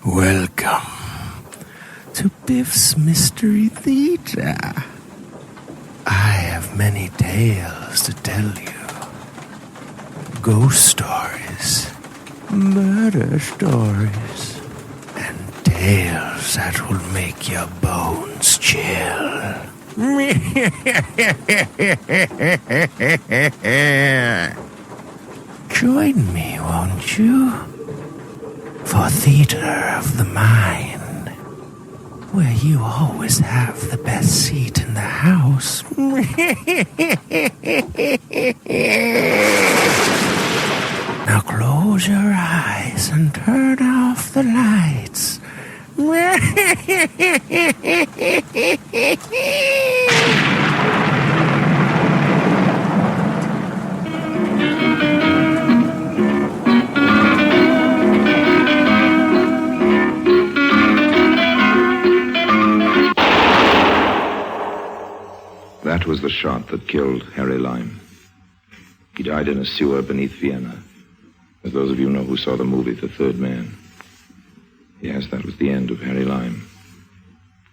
Welcome to Biff's Mystery Theater. I have many tales to tell you. Ghost stories, murder stories, and tales that will make your bones chill. Join me, won't you? For Theater of the Mind, where you always have the best seat in the house. Now close your eyes and turn off the lights. That was the shot that killed Harry Lime. He died in a sewer beneath Vienna. As those of you know who saw the movie, The Third Man. Yes, that was the end of Harry Lime.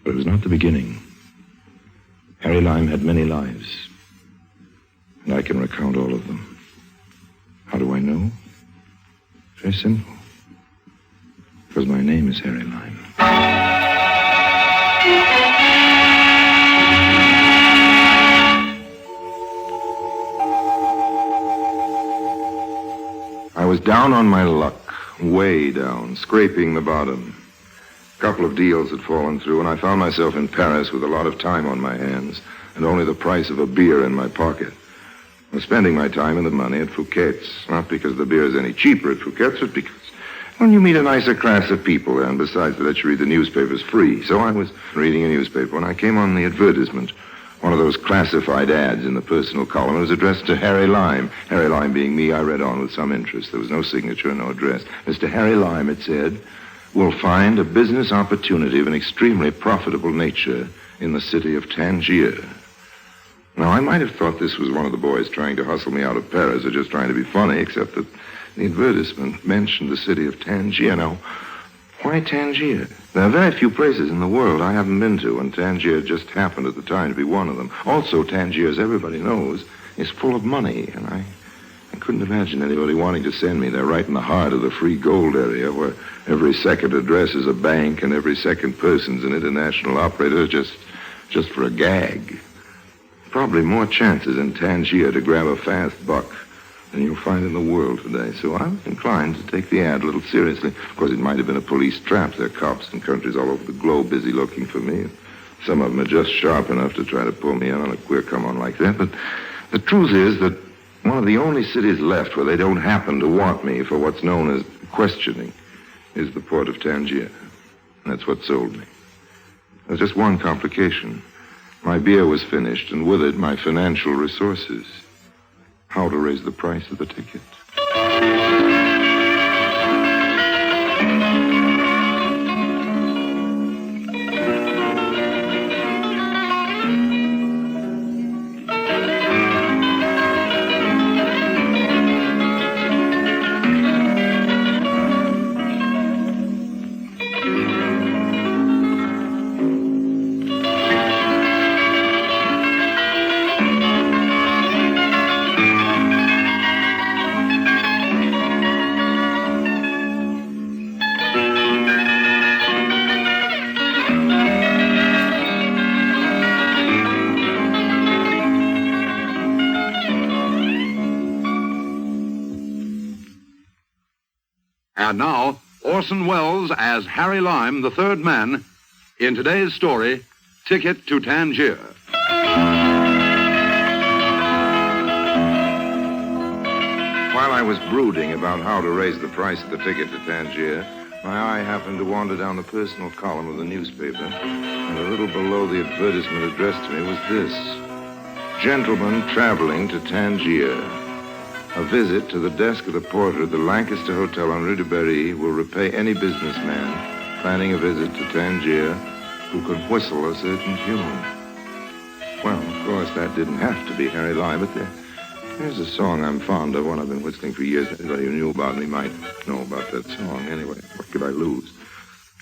But it was not the beginning. Harry Lime had many lives. And I can recount all of them. How do I know? Very simple. Because my name is Harry Lime. I was down on my luck, way down, scraping the bottom. A couple of deals had fallen through, and I found myself in Paris with a lot of time on my hands and only the price of a beer in my pocket. I was spending my time and the money at Fouquet's, not because the beer is any cheaper at Fouquet's, but because, well, you meet a nicer class of people there, and besides, they let you read the newspapers free. So I was reading a newspaper when I came on the advertisement. One of those classified ads in the personal column. It was addressed to Harry Lime. Harry Lime being me, I read on with some interest. There was no signature, no address. Mr. Harry Lime, it said, will find a business opportunity of an extremely profitable nature in the city of Tangiers. Now, I might have thought this was one of the boys trying to hustle me out of Paris or just trying to be funny, except that the advertisement mentioned the city of Tangiers. Now, why Tangiers? There are very few places in the world I haven't been to, and Tangiers just happened at the time to be one of them. Also, Tangiers, everybody knows, is full of money, and I couldn't imagine anybody wanting to send me there right in the heart of the free gold area where every second address is a bank and every second person's an international operator just for a gag. Probably more chances in Tangiers to grab a fast buck than you'll find in the world today. So I was inclined to take the ad a little seriously. Of course, it might have been a police trap. There are cops in countries all over the globe busy looking for me. Some of them are just sharp enough to try to pull me in on a queer come-on like that. But the truth is that one of the only cities left where they don't happen to want me for what's known as questioning is the port of Tangiers. And that's what sold me. There's just one complication. My beer was finished, and with it, my financial resources. How to raise the price of the ticket. And now, Orson Welles as Harry Lime, the third man, in today's story, Ticket to Tangiers. While I was brooding about how to raise the price of the ticket to Tangiers, my eye happened to wander down the personal column of the newspaper, and a little below the advertisement addressed to me was this: Gentlemen traveling to Tangiers. A visit to the desk of the porter of the Lancaster Hotel on Rue de Berry will repay any businessman planning a visit to Tangiers who can whistle a certain tune. Well, of course, that didn't have to be Harry Lime, but Here's a song I'm fond of, one I've been whistling for years. Anybody who knew about me might know about that song. Anyway, what could I lose?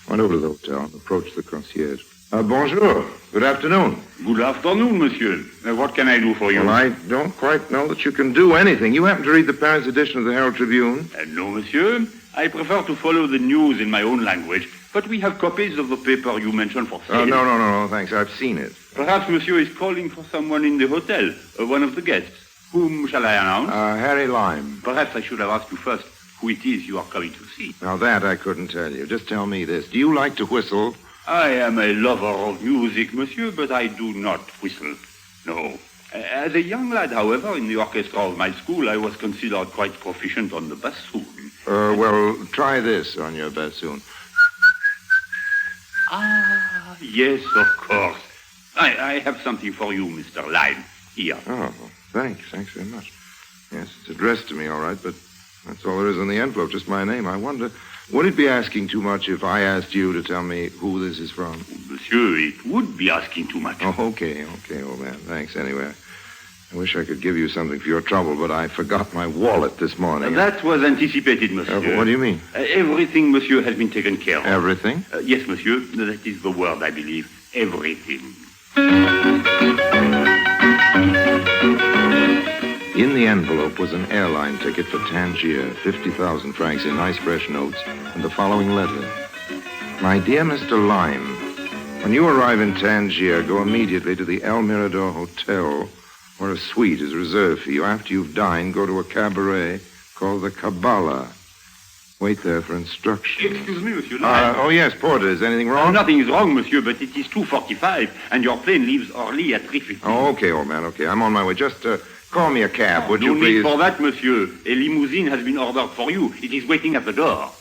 Went over to the hotel and approached the concierge. Bonjour. Good afternoon. Good afternoon, monsieur. What can I do for you? Well, I don't quite know that you can do anything. You happen to read the Paris edition of the Herald Tribune? No, monsieur. I prefer to follow the news in my own language, but we have copies of the paper you mentioned for sale. No, thanks. I've seen it. Perhaps monsieur is calling for someone in the hotel, one of the guests. Whom shall I announce? Harry Lime. Perhaps I should have asked you first who it is you are coming to see. Now, that I couldn't tell you. Just tell me this. Do you like to whistle? I am a lover of music, monsieur, but I do not whistle. No. As a young lad, however, in the orchestra of my school, I was considered quite proficient on the bassoon. Well, try this on your bassoon. Ah, yes, of course. I have something for you, Mr. Lime. Here. Oh, thanks. Thanks very much. Yes, it's addressed to me, all right, but that's all there is in the envelope, just my name. I wonder, would it be asking too much if I asked you to tell me who this is from? Monsieur, it would be asking too much. Oh, okay, old man. Thanks, anyway. I wish I could give you something for your trouble, but I forgot my wallet this morning. That was anticipated, monsieur. What do you mean? Everything, monsieur, has been taken care of. Everything? Yes, monsieur. That is the word, I believe. Everything. In the envelope was an airline ticket for Tangiers, 50,000 francs in nice fresh notes, and the following letter. My dear Mr. Lime, when you arrive in Tangiers, go immediately to the El Mirador Hotel, where a suite is reserved for you. After you've dined, go to a cabaret called the Kabbalah. Wait there for instructions. Excuse me, monsieur Lime. Oh, yes, porter. Is anything wrong? Nothing is wrong, monsieur, but it is 2:45, and your plane leaves early at 3:15. Oh, okay, old man, okay. I'm on my way. Just call me a cab, would you No please? need for that, monsieur. A limousine has been ordered for you. It is waiting at the door.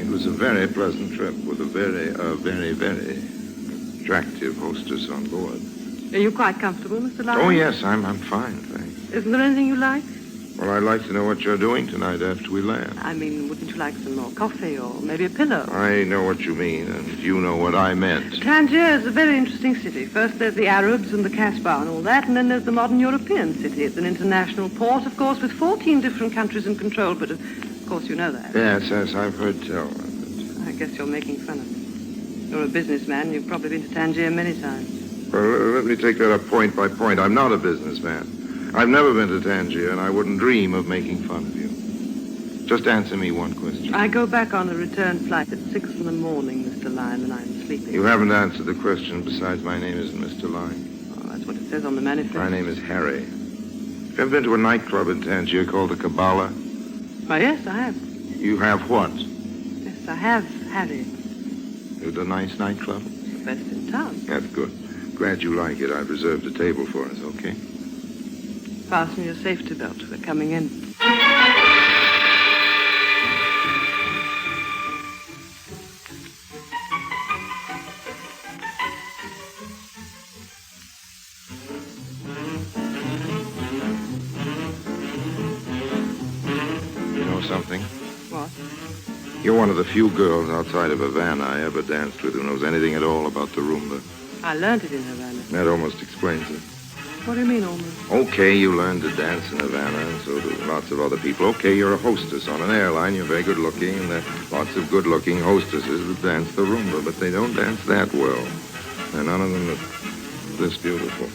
It was a very pleasant trip with a very attractive hostess on board. Are you quite comfortable, Mr. Lyle? Oh, yes, I'm fine, thanks. Isn't there anything you like? Well, I'd like to know what you're doing tonight after we land. I mean, wouldn't you like some more coffee or maybe a pillow? I know what you mean, and you know what I meant. Tangiers is a very interesting city. First there's the Arabs and the Casbah and all that, and then there's the modern European city. It's an international port, of course, with 14 different countries in control, but of course you know that. Yes, I've heard tell. I guess you're making fun of me. You're a businessman. You've probably been to Tangiers many times. Well, let me take that up point by point. I'm not a businessman. I've never been to Tangiers, and I wouldn't dream of making fun of you. Just answer me one question. I go back on a return flight at 6 in the morning, Mr. Lime, and I'm sleeping. You haven't answered the question. Besides, my name isn't Mr. Lime. Oh, that's what it says on the manifest. My name is Harry. Have you ever been to a nightclub in Tangiers called the Kabbalah? Oh, yes, I have. You have what? Yes, I have, Harry. It's a nice nightclub? The best in town. That's good. Glad you like it. I've reserved a table for us, okay? Fasten your safety belt. We're coming in. You know something? What? You're one of the few girls outside of Vienna I ever danced with who knows anything at all about the rumba. I learned it in Havana. That almost explains it. What do you mean, almost? Okay, you learned to dance in Havana, and so do lots of other people. Okay, you're a hostess on an airline. You're very good-looking, and there are lots of good-looking hostesses that dance the rumba, but they don't dance that well. And none of them are this beautiful.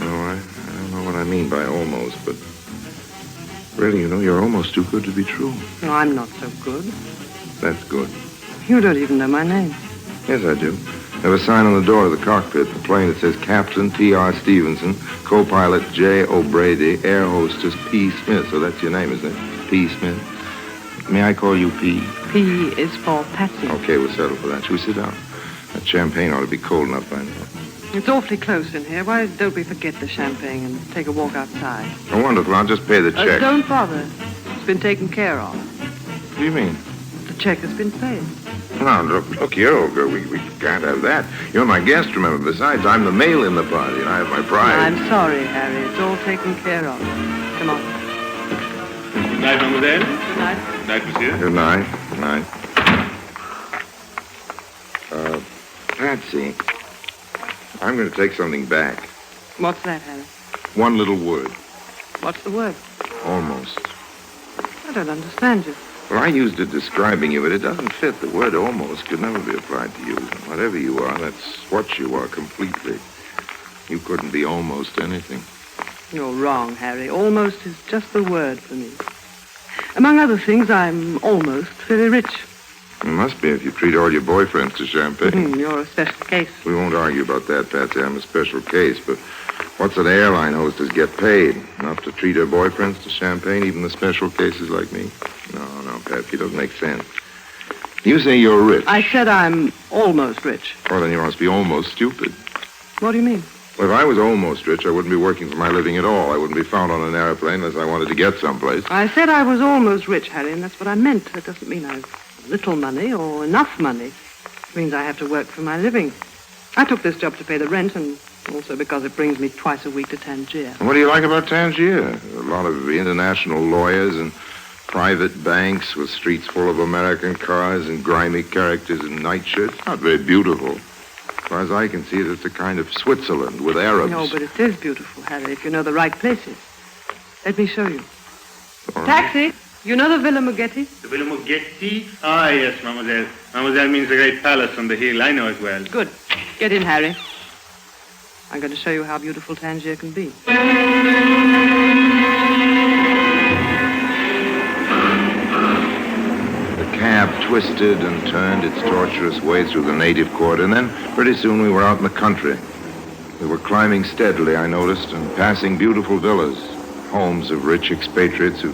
No, I don't know what I mean by almost, but really, you know, you're almost too good to be true. No, I'm not so good. That's good. You don't even know my name. Yes, I do. I have a sign on the door of the cockpit, the plane that says Captain T.R. Stevenson, co-pilot J. O'Brady, air hostess P. Smith. So that's your name, isn't it? P. Smith. May I call you P? P is for Patsy. Okay, we'll settle for that. Shall we sit down? That champagne ought to be cold enough by now. It's awfully close in here. Why don't we forget the champagne and take a walk outside? Oh, wonderful. I'll just pay the check. Don't bother. It's been taken care of. What do you mean? The check has been paid. Now, look here, old girl. We can't have that. You're my guest, remember. Besides, I'm the male in the party, and I have my pride. I'm sorry, Harry. It's all taken care of. Come on. Good night, mademoiselle. Good night. Good night, monsieur. Good night. Good night. Patsy, I'm going to take something back. What's that, Harry? One little word. What's the word? Almost. I don't understand you. Well, I used it describing you, but it doesn't fit. The word almost could never be applied to you. Whatever you are, that's what you are completely. You couldn't be almost anything. You're wrong, Harry. Almost is just the word for me. Among other things, I'm almost very rich. You must be if you treat all your boyfriends to champagne. You're a special case. We won't argue about that, Patsy. I'm a special case, but what's an airline hostess get paid? Enough to treat her boyfriends to champagne, even the special cases like me? No, Patsy, it doesn't make sense. You say you're rich. I said I'm almost rich. Well, then you must be almost stupid. What do you mean? Well, if I was almost rich, I wouldn't be working for my living at all. I wouldn't be found on an airplane unless I wanted to get someplace. I said I was almost rich, Harry, and that's what I meant. That doesn't mean I've little money or enough money. It means I have to work for my living. I took this job to pay the rent and also because it brings me twice a week to Tangiers. And what do you like about Tangiers? A lot of international lawyers and private banks with streets full of American cars and grimy characters in nightshirts. Not very beautiful. As far as I can see it, it's a kind of Switzerland with Arabs. No, but it is beautiful, Harry, if you know the right places. Let me show you. All right. Taxi! You know the Villa Muggetti? The Villa Muggetti? Ah, yes, mademoiselle. Mademoiselle means the great palace on the hill. I know it well. Good. Get in, Harry. I'm going to show you how beautiful Tangier can be. The cab twisted and turned its tortuous way through the native quarter, and then pretty soon we were out in the country. We were climbing steadily, I noticed, and passing beautiful villas, homes of rich expatriates who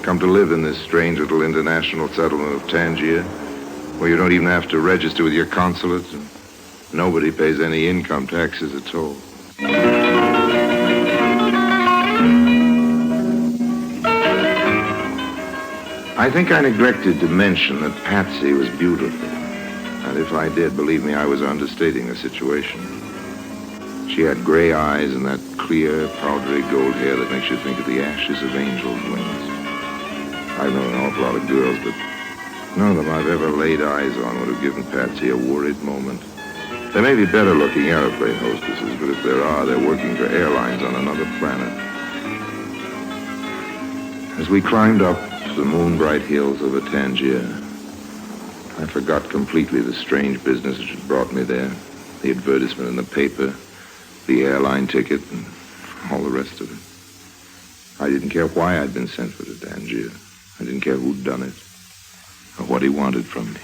come to live in this strange little international settlement of Tangier, where you don't even have to register with your consulate, and nobody pays any income taxes at all. I think I neglected to mention that Patsy was beautiful. And if I did, believe me, I was understating the situation. She had gray eyes and that clear, powdery gold hair that makes you think of the ashes of angels' wings. I've known an awful lot of girls, but none of them I've ever laid eyes on would have given Patsy a worried moment. There may be better-looking airplane hostesses, but if there are, they're working for airlines on another planet. As we climbed up the moon-bright hills of Tangier, I forgot completely the strange business which had brought me there, the advertisement in the paper, the airline ticket, and all the rest of it. I didn't care why I'd been sent for to Tangier. I didn't care who'd done it or what he wanted from me.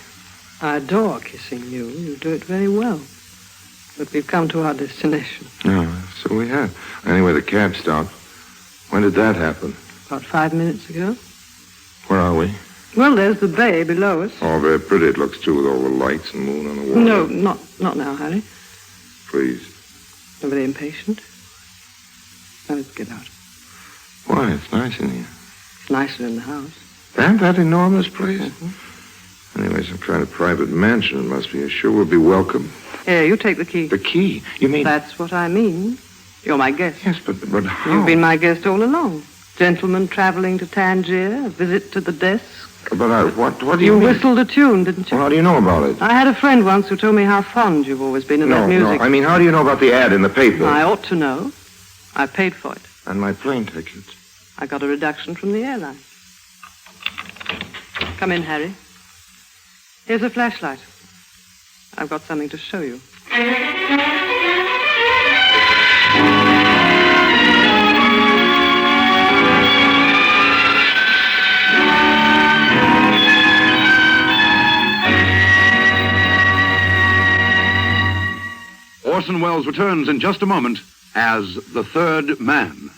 I adore kissing you. You do it very well. But we've come to our destination. Oh, so we have. Anyway, the cab stopped. When did that happen? About 5 minutes ago. Where are we? Well, there's the bay below us. Oh, very pretty it looks, too, with all the lights and moon on the water. No, not now, Harry. Please. I'm very impatient. Now let's get out. Why? It's nice in here. It's nicer in the house. That enormous place? Mm-hmm. Anyway, some kind of private mansion it must be. You sure we'll be welcome? Here, you take the key. The key? You mean... That's what I mean. You're my guest. Yes, but how? You've been my guest all along. Gentleman traveling to Tangier, a visit to the desk. But what do you mean? You whistled a tune, didn't you? Well, how do you know about it? I had a friend once who told me how fond you've always been in that music. No, I mean, how do you know about the ad in the paper? I ought to know. I paid for it. And my plane ticket. I got a reduction from the airline. Come in, Harry. Here's a flashlight. I've got something to show you. Orson Welles returns in just a moment as the third man.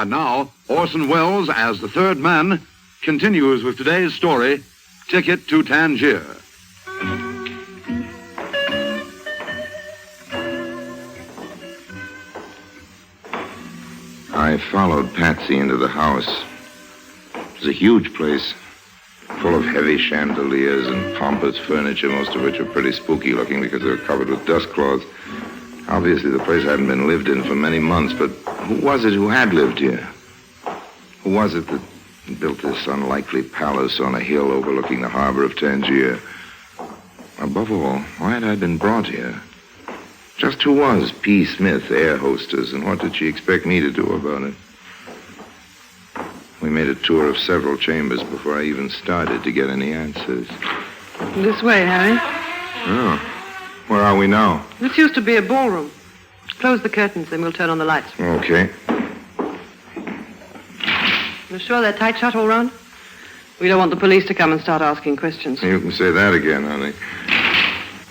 And now, Orson Welles, as the third man, continues with today's story, Ticket to Tangiers. I followed Patsy into the house. It was a huge place, full of heavy chandeliers and pompous furniture, most of which were pretty spooky looking because they were covered with dust cloths. Obviously, the place hadn't been lived in for many months, but who was it who had lived here? Who was it that built this unlikely palace on a hill overlooking the harbor of Tangiers? Above all, why had I been brought here? Just who was P. Smith, air hostess, and what did she expect me to do about it? We made a tour of several chambers before I even started to get any answers. This way, Harry. Oh. Where are we now? This used to be a ballroom. Close the curtains, then we'll turn on the lights. Okay. You sure they're tight shut all round? We don't want the police to come and start asking questions. You can say that again, honey.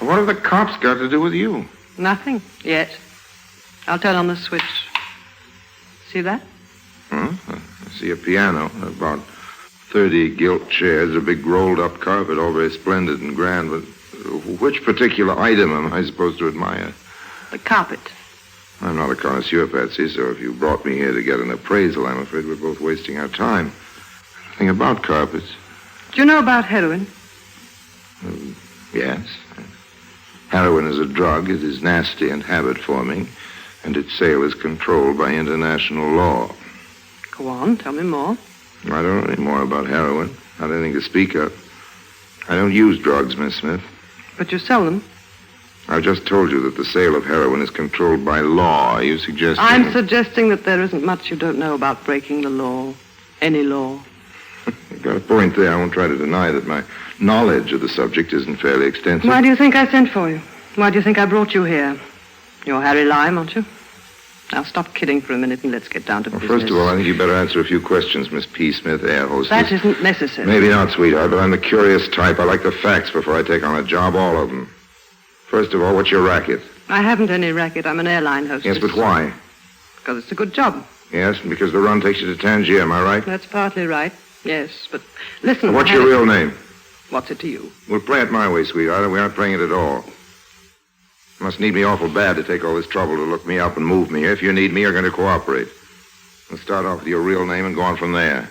What have the cops got to do with you? Nothing, yet. I'll turn on the switch. See that? Huh? I see a piano, about 30 gilt chairs, a big rolled-up carpet, all very splendid and grand, but which particular item am I supposed to admire? The carpet. I'm not a connoisseur, Patsy, so if you brought me here to get an appraisal, I'm afraid we're both wasting our time. Nothing about carpets. Do you know about heroin? Yes. Heroin is a drug. It is nasty and habit-forming, and its sale is controlled by international law. Go on, tell me more. I don't know any more about heroin. Not anything to speak of. I don't use drugs, Miss Smith. But you sell them. I've just told you that the sale of heroin is controlled by law. Are you suggesting... I'm suggesting that there isn't much you don't know about breaking the law. Any law. You've got a point there. I won't try to deny that my knowledge of the subject isn't fairly extensive. Why do you think I sent for you? Why do you think I brought you here? You're Harry Lime, aren't you? Now stop kidding for a minute and let's get down to business. First of all, I think you better answer a few questions, Miss P. Smith, air hostess. That isn't necessary. Maybe not, sweetheart, but I'm the curious type. I like the facts before I take on a job, all of them. First of all, what's your racket? I haven't any racket. I'm an airline hostess. Yes, but why? Because it's a good job. Yes, because the run takes you to Tangiers, am I right? That's partly right. Yes, but listen... What's your real name? What's it to you? We'll play it my way, sweetheart. We aren't playing it at all. You must need me awful bad to take all this trouble to look me up and move me. If you need me, you're going to cooperate. We'll start off with your real name and go on from there.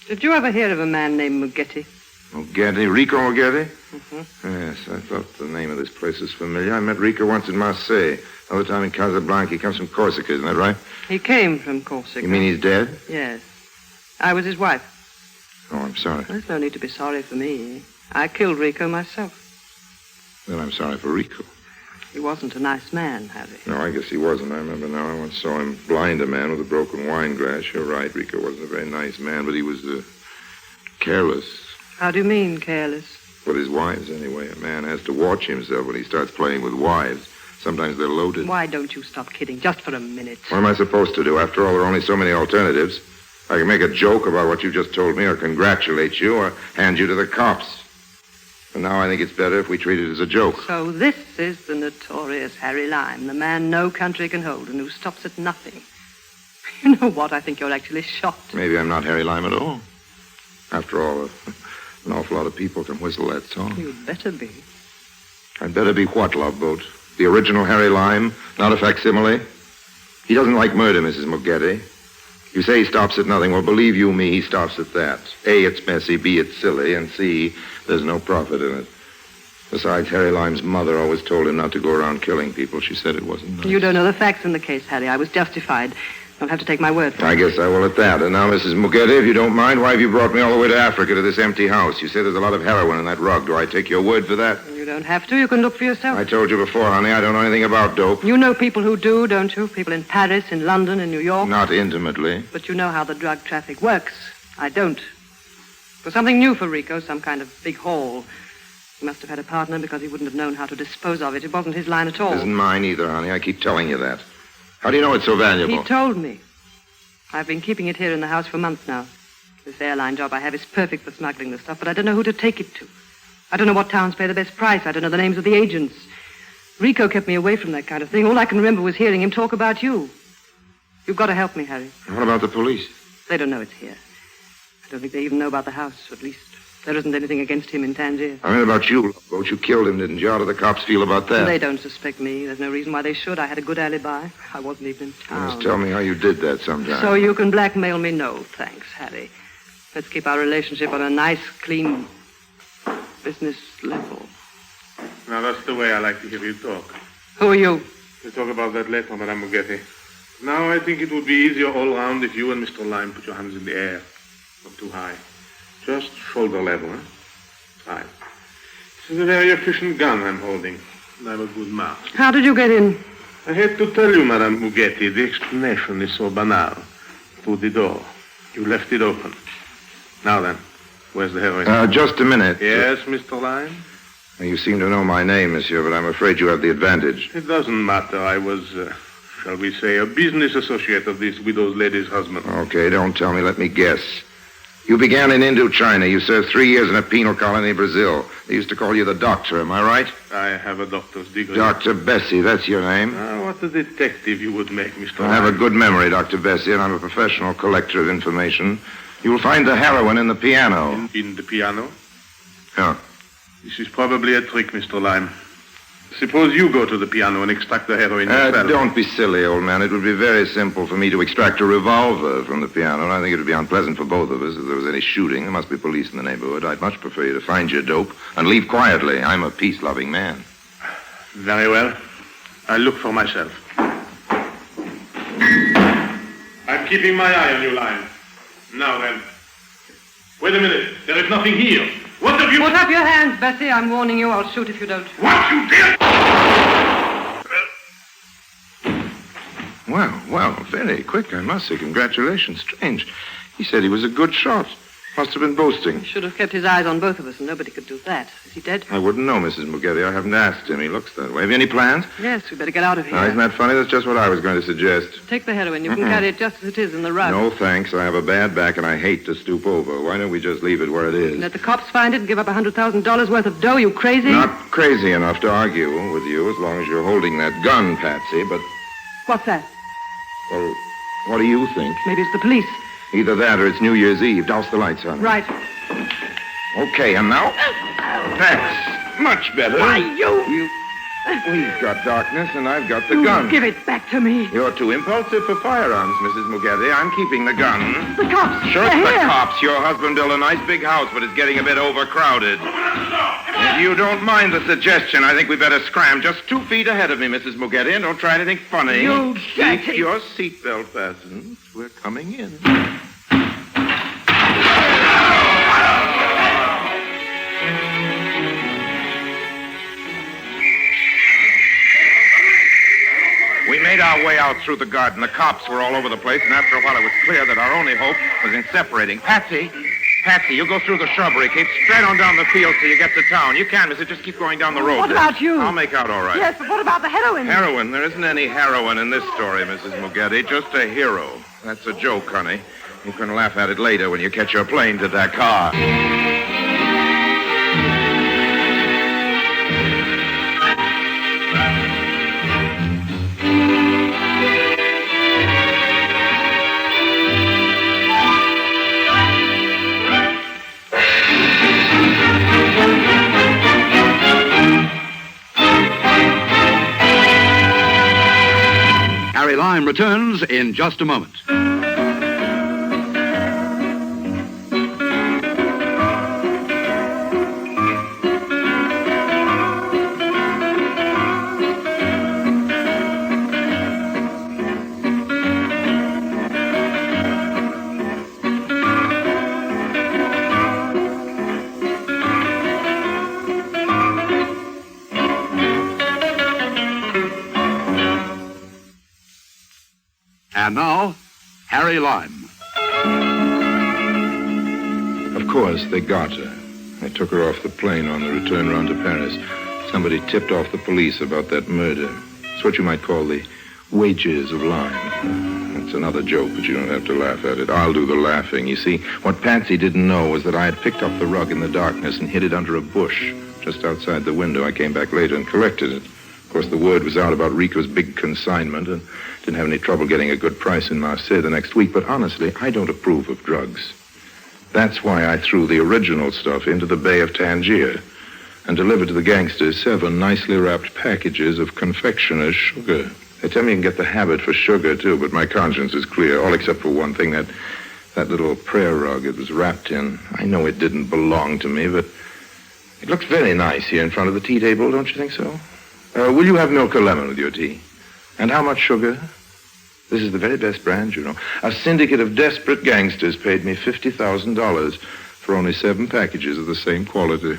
Did you ever hear of a man named Mugetti? Mugetti? Rico Mugetti? Mm-hmm. Yes, I thought the name of this place was familiar. I met Rico once in Marseille. Another time in Casablanca. He comes from Corsica, isn't that right? He came from Corsica. You mean he's dead? Yes. I was his wife. Oh, I'm sorry. There's no need to be sorry for me. I killed Rico myself. Then I'm sorry for Rico. He wasn't a nice man, Harry. No, I guess he wasn't. I remember now. I once saw him blind a man with a broken wine glass. You're right. Rico wasn't a very nice man, but he was careless. How do you mean, careless? With his wives, anyway. A man has to watch himself when he starts playing with wives. Sometimes they're loaded. Why don't you stop kidding, just for a minute? What am I supposed to do? After all, there are only so many alternatives. I can make a joke about what you just told me, or congratulate you, or hand you to the cops. And now I think it's better if we treat it as a joke. So this is the notorious Harry Lime, the man no country can hold and who stops at nothing. You know what? I think you're actually shocked. Maybe I'm not Harry Lime at all. After all, an awful lot of people can whistle that song. You'd better be. I'd better be what, Love Boat? The original Harry Lime, not a facsimile? He doesn't like murder, Mrs. Mugetti. You say he stops at nothing. Well, believe you me, he stops at that. A, it's messy. B, it's silly. And C, there's no profit in it. Besides, Harry Lime's mother always told him not to go around killing people. She said it wasn't nice. You don't know the facts in the case, Harry. I was justified. Don't have to take my word for it. I guess I will at that. And now, Mrs. Mugetti, if you don't mind, why have you brought me all the way to Africa to this empty house? You say there's a lot of heroin in that rug. Do I take your word for that? You don't have to. You can look for yourself. I told you before, honey, I don't know anything about dope. You know people who do, don't you? People in Paris, in London, in New York. Not intimately. But you know how the drug traffic works. I don't. It was something new for Rico, some kind of big haul. He must have had a partner because he wouldn't have known how to dispose of it. It wasn't his line at all. It isn't mine either, honey. I keep telling you that. How do you know it's so valuable? He told me. I've been keeping it here in the house for months now. This airline job I have is perfect for smuggling the stuff, but I don't know who to take it to. I don't know what towns pay the best price. I don't know the names of the agents. Rico kept me away from that kind of thing. All I can remember was hearing him talk about you. You've got to help me, Harry. What about the police? They don't know it's here. I don't think they even know about the house. At least there isn't anything against him in Tangiers. I mean about you, Longboat. You killed him, didn't you? How do the cops feel about that? They don't suspect me. There's no reason why they should. I had a good alibi. I wasn't even in town. Just tell me how you did that sometime. So you can blackmail me? No, thanks, Harry. Let's keep our relationship on a nice, clean business level. Now, that's the way I like to hear you talk. Who are you? We'll talk about that later, Madame Mugetti. Now, I think it would be easier all round if you and Mr. Lime put your hands in the air. Not too high. Just shoulder level, huh? Right. This is a very efficient gun I'm holding. And I'm a good mark. How did you get in? I hate to tell you, Madame Mugetti, the explanation is so banal. Through the door. You left it open. Now then, where's the heroin? Just a minute. Yes, Mr. Lime? You seem to know my name, monsieur, but I'm afraid you have the advantage. It doesn't matter. I was, shall we say, a business associate of this widow's lady's husband. Okay, don't tell me. Let me guess. You began in Indochina. You served 3 years in a penal colony in Brazil. They used to call you the doctor, am I right? I have a doctor's degree. Dr. Bessie, that's your name? What a detective you would make, Mr. I have a good memory, Dr. Bessie, and I'm a professional collector of information. You will find the heroin in the piano. In the piano? Yeah. This is probably a trick, Mr. Lime. Suppose you go to the piano and extract the heroin yourself. Don't be silly, old man. It would be very simple for me to extract a revolver from the piano, and I think it would be unpleasant for both of us if there was any shooting. There must be police in the neighborhood. I'd much prefer you to find your dope and leave quietly. I'm a peace-loving man. Very well. I'll look for myself. I'm keeping my eye on you, Lime. Now then. Wait a minute. There is nothing here. What have you... Put up your hands, Bessie. I'm warning you. I'll shoot if you don't. What you did? Well, very quick, I must say. Congratulations. Strange. He said he was a good shot. Must have been boasting. He should have kept his eyes on both of us, and nobody could do that. Is he dead? I wouldn't know, Mrs. Mugetti. I haven't asked him. He looks that way. Have you any plans? Yes, we better get out of here. Isn't that funny? That's just what I was going to suggest. Take the heroin. You can carry it just as it is in the rug. No, thanks. I have a bad back, and I hate to stoop over. Why don't we just leave it where it is? Let the cops find it and give up $100,000 worth of dough. You crazy? Not crazy enough to argue with you as long as you're holding that gun, Patsy, but... What's that? Well, what do you think? Maybe it's the police. Either that or it's New Year's Eve. Douse the lights on. Right. Okay, and now? That's much better. Why, you... We've got darkness, and I've got the gun. Give it back to me. You're too impulsive for firearms, Mrs. Mugetti. I'm keeping the gun. The cops. Sure, They're it's the here. cops. Your husband built a nice big house, but it's getting a bit overcrowded. If you don't mind the suggestion, I think we better scram just 2 feet ahead of me, Mrs. Mugetti, and don't try anything funny. You dirty... Keep your seatbelt fastened. We're coming in. We made our way out through the garden. The cops were all over the place, and after a while it was clear that our only hope was in separating. Patsy, you go through the shrubbery. Keep straight on down the field till you get to town. You can, mister. Just keep going down the road. What about you? I'll make out all right. Yes, but what about the heroin? Heroin? There isn't any heroin in this story, Mrs. Mugetti. Just a hero. That's a joke, honey. You can laugh at it later when you catch your plane to Dakar. Harry Lime returns in just a moment. And now, Harry Lime. Of course, they got her. They took her off the plane on the return round to Paris. Somebody tipped off the police about that murder. It's what you might call the wages of Lime. It's another joke, but you don't have to laugh at it. I'll do the laughing. You see, what Patsy didn't know was that I had picked up the rug in the darkness and hid it under a bush just outside the window. I came back later and collected it. Of course, the word was out about Rico's big consignment, and Didn't have any trouble getting a good price in Marseille the next week, but honestly, I don't approve of drugs. That's why I threw the original stuff into the Bay of Tangiers and delivered to the gangsters 7 nicely wrapped packages of confectioner's sugar. They tell me you can get the habit for sugar, too, but my conscience is clear, all except for one thing, that little prayer rug it was wrapped in. I know it didn't belong to me, but it looks very nice here in front of the tea table, don't you think so? Will you have milk or lemon with your tea? And how much sugar? This is the very best brand, you know. A syndicate of desperate gangsters paid me $50,000 for only 7 packages of the same quality.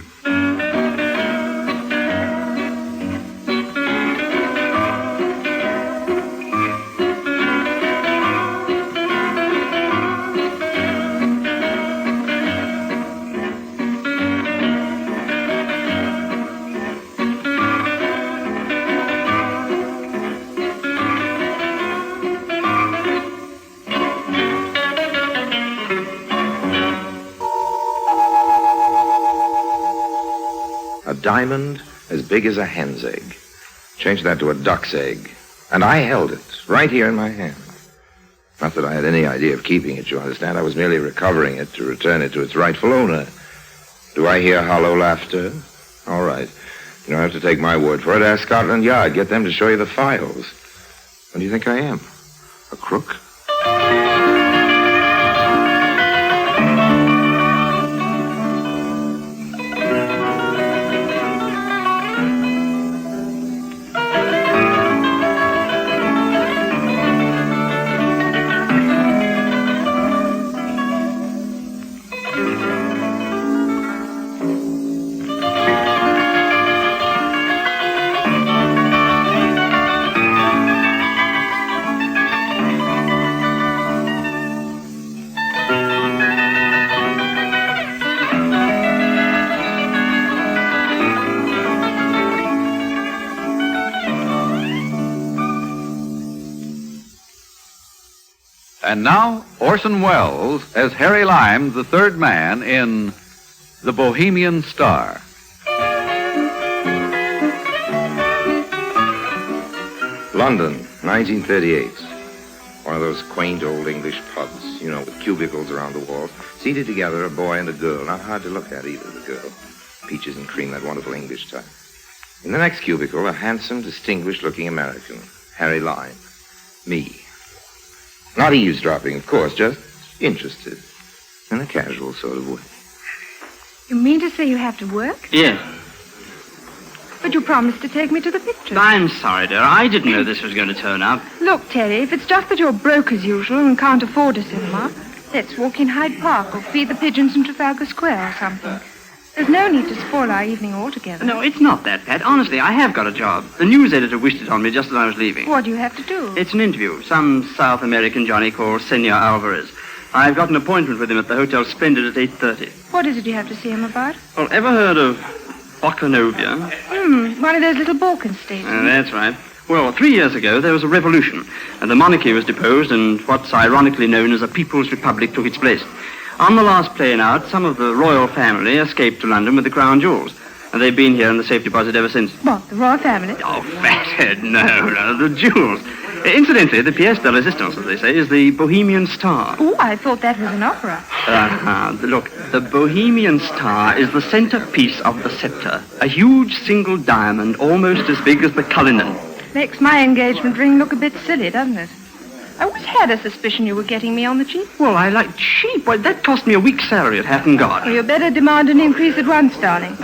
Diamond as big as a hen's egg. Change that to a duck's egg. And I held it right here in my hand. Not that I had any idea of keeping it, you understand. I was merely recovering it to return it to its rightful owner. Do I hear hollow laughter? All right. You don't have to take my word for it. Ask Scotland Yard. Get them to show you the files. What do you think I am? A crook? And now, Orson Welles as Harry Lime, the third man in The Bohemian Star. London, 1938. One of those quaint old English pubs, you know, with cubicles around the walls. Seated together, a boy and a girl. Not hard to look at either, the girl. Peaches and cream, that wonderful English type. In the next cubicle, a handsome, distinguished-looking American, Harry Lime. Me. Not eavesdropping, of course, just interested. In a casual sort of way. You mean to say you have to work? Yes. But you promised to take me to the pictures. I'm sorry, dear. I didn't know this was going to turn up. Look, Terry, if it's just that you're broke as usual and can't afford a cinema, let's walk in Hyde Park or feed the pigeons in Trafalgar Square or something. There's no need to spoil our evening altogether. No, it's not that, Pat. Honestly, I have got a job. The news editor wished it on me just as I was leaving. What do you have to do? It's an interview. Some South American Johnny called Senor Alvarez. I've got an appointment with him at the Hotel Splendid at 8:30. What is it you have to see him about? Well, ever heard of Bokanovia? One of those little Balkan states. That's right. Well, 3 years ago, there was a revolution, and the monarchy was deposed, and what's ironically known as a People's Republic took its place. On the last plane out, some of the royal family escaped to London with the crown jewels, and they've been here in the safe deposit ever since. What, the royal family? Oh, fathead, no, the jewels. Incidentally, the pièce de résistance, as they say, is the Bohemian Star. Oh, I thought that was an opera. Look, the Bohemian Star is the centerpiece of the scepter. A huge single diamond, almost as big as the Cullinan. Makes my engagement ring look a bit silly, doesn't it? I always had a suspicion you were getting me on the cheap. Well, I like cheap. Why, that cost me a week's salary at Hatton Garden. Well, you better demand an increase at once, darling.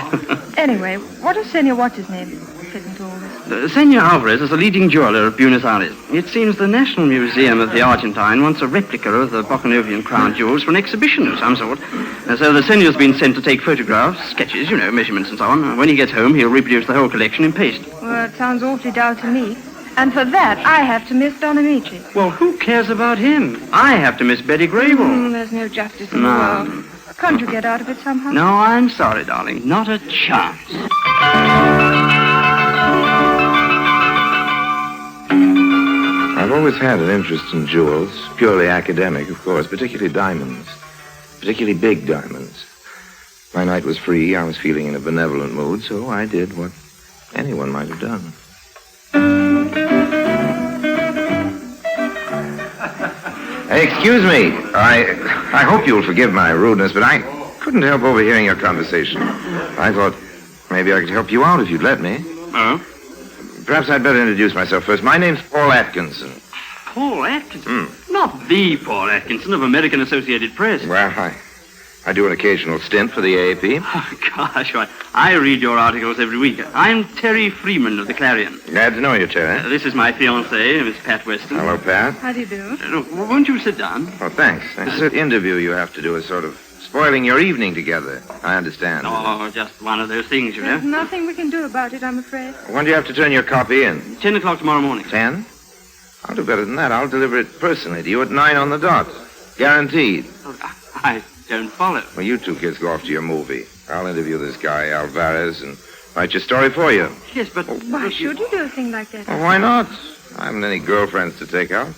Anyway, what does Senor What's-His-Name fit into all this? Senor Alvarez is a leading jeweler of Buenos Aires. It seems the National Museum of the Argentine wants a replica of the Bokanovian crown jewels for an exhibition of some sort. And so the Senor's been sent to take photographs, sketches, you know, measurements and so on. When he gets home, he'll reproduce the whole collection in paste. Well, it sounds awfully dull to me. And for that, I have to miss Don Amici. Well, who cares about him? I have to miss Betty Grable. There's no justice in the world. Can't you get out of it somehow? No, I'm sorry, darling. Not a chance. I've always had an interest in jewels, purely academic, of course, particularly diamonds, particularly big diamonds. My night was free, I was feeling in a benevolent mood, so I did what anyone might have done. Excuse me. I hope you'll forgive my rudeness, but I couldn't help overhearing your conversation. I thought maybe I could help you out if you'd let me. Oh? Perhaps I'd better introduce myself first. My name's Paul Atkinson. Paul Atkinson? Not the Paul Atkinson of American Associated Press. Well, I do an occasional stint for the AAP. Oh, gosh, I read your articles every week. I'm Terry Freeman of the Clarion. Glad to know you, Terry. This is my fiancée, Miss Pat Weston. Hello, Pat. How do you do? Look, won't you sit down? Oh, thanks. This interview you have to do is sort of spoiling your evening together. I understand. Oh, just one of those things, you know. There's nothing we can do about it, I'm afraid. When do you have to turn your copy in? 10 o'clock tomorrow morning. 10? I'll do better than that. I'll deliver it personally to you at 9 on the dot. Guaranteed. Oh, I don't follow. Well, you two kids go off to your movie. I'll interview this guy, Alvarez, and write your story for you. Yes, but... Why should you do a thing like that? Well, why not? I haven't any girlfriends to take out.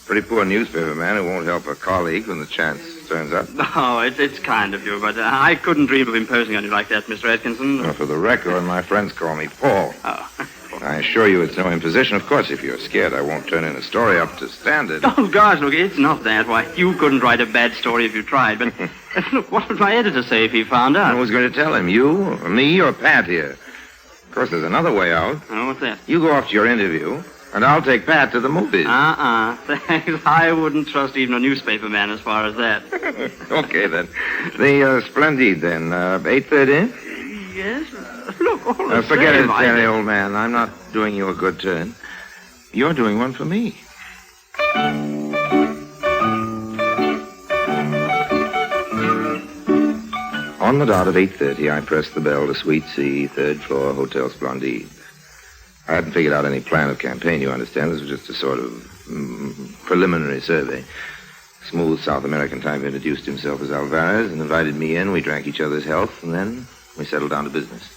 Pretty poor newspaper man who won't help a colleague when the chance turns up. Oh, it's kind of you, but I couldn't dream of imposing on you like that, Mr. Atkinson. Well, for the record, my friends call me Paul. Oh. I assure you it's no imposition. Of course, if you're scared, I won't turn in a story up to standard. Oh, gosh, look, it's not that. Why, you couldn't write a bad story if you tried, but look, what would my editor say if he found out? Who's going to tell him? You, or me, or Pat here? Of course, there's another way out. Oh, what's that? You go off to your interview, and I'll take Pat to the movies. Thanks. I wouldn't trust even a newspaper man as far as that. Okay, then. The Splendide, then. 8:30? Yes? Look, all the Forget same, it, Terry, old man. I'm not doing you a good turn. You're doing one for me. On the dot of 8:30, I pressed the bell to Suite C, 3rd floor, Hotel Splendide. I hadn't figured out any plan of campaign, you understand. This was just a sort of preliminary survey. Smooth South American type introduced himself as Alvarez and invited me in. We drank each other's health, and then we settled down to business.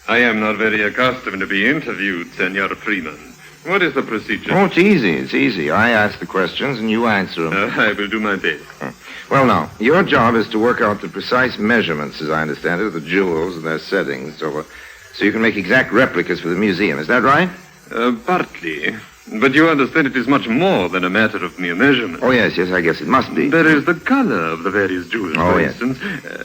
I am not very accustomed to be interviewed, Senor Freeman. What is the procedure? Oh, it's easy. It's easy. I ask the questions, and you answer them. I will do my best. Well, now, your job is to work out the precise measurements, as I understand it, of the jewels and their settings, so you can make exact replicas for the museum. Is that right? Partly. But you understand it is much more than a matter of mere measurement. Oh, yes, I guess it must be. There is the color of the various jewels, for instance,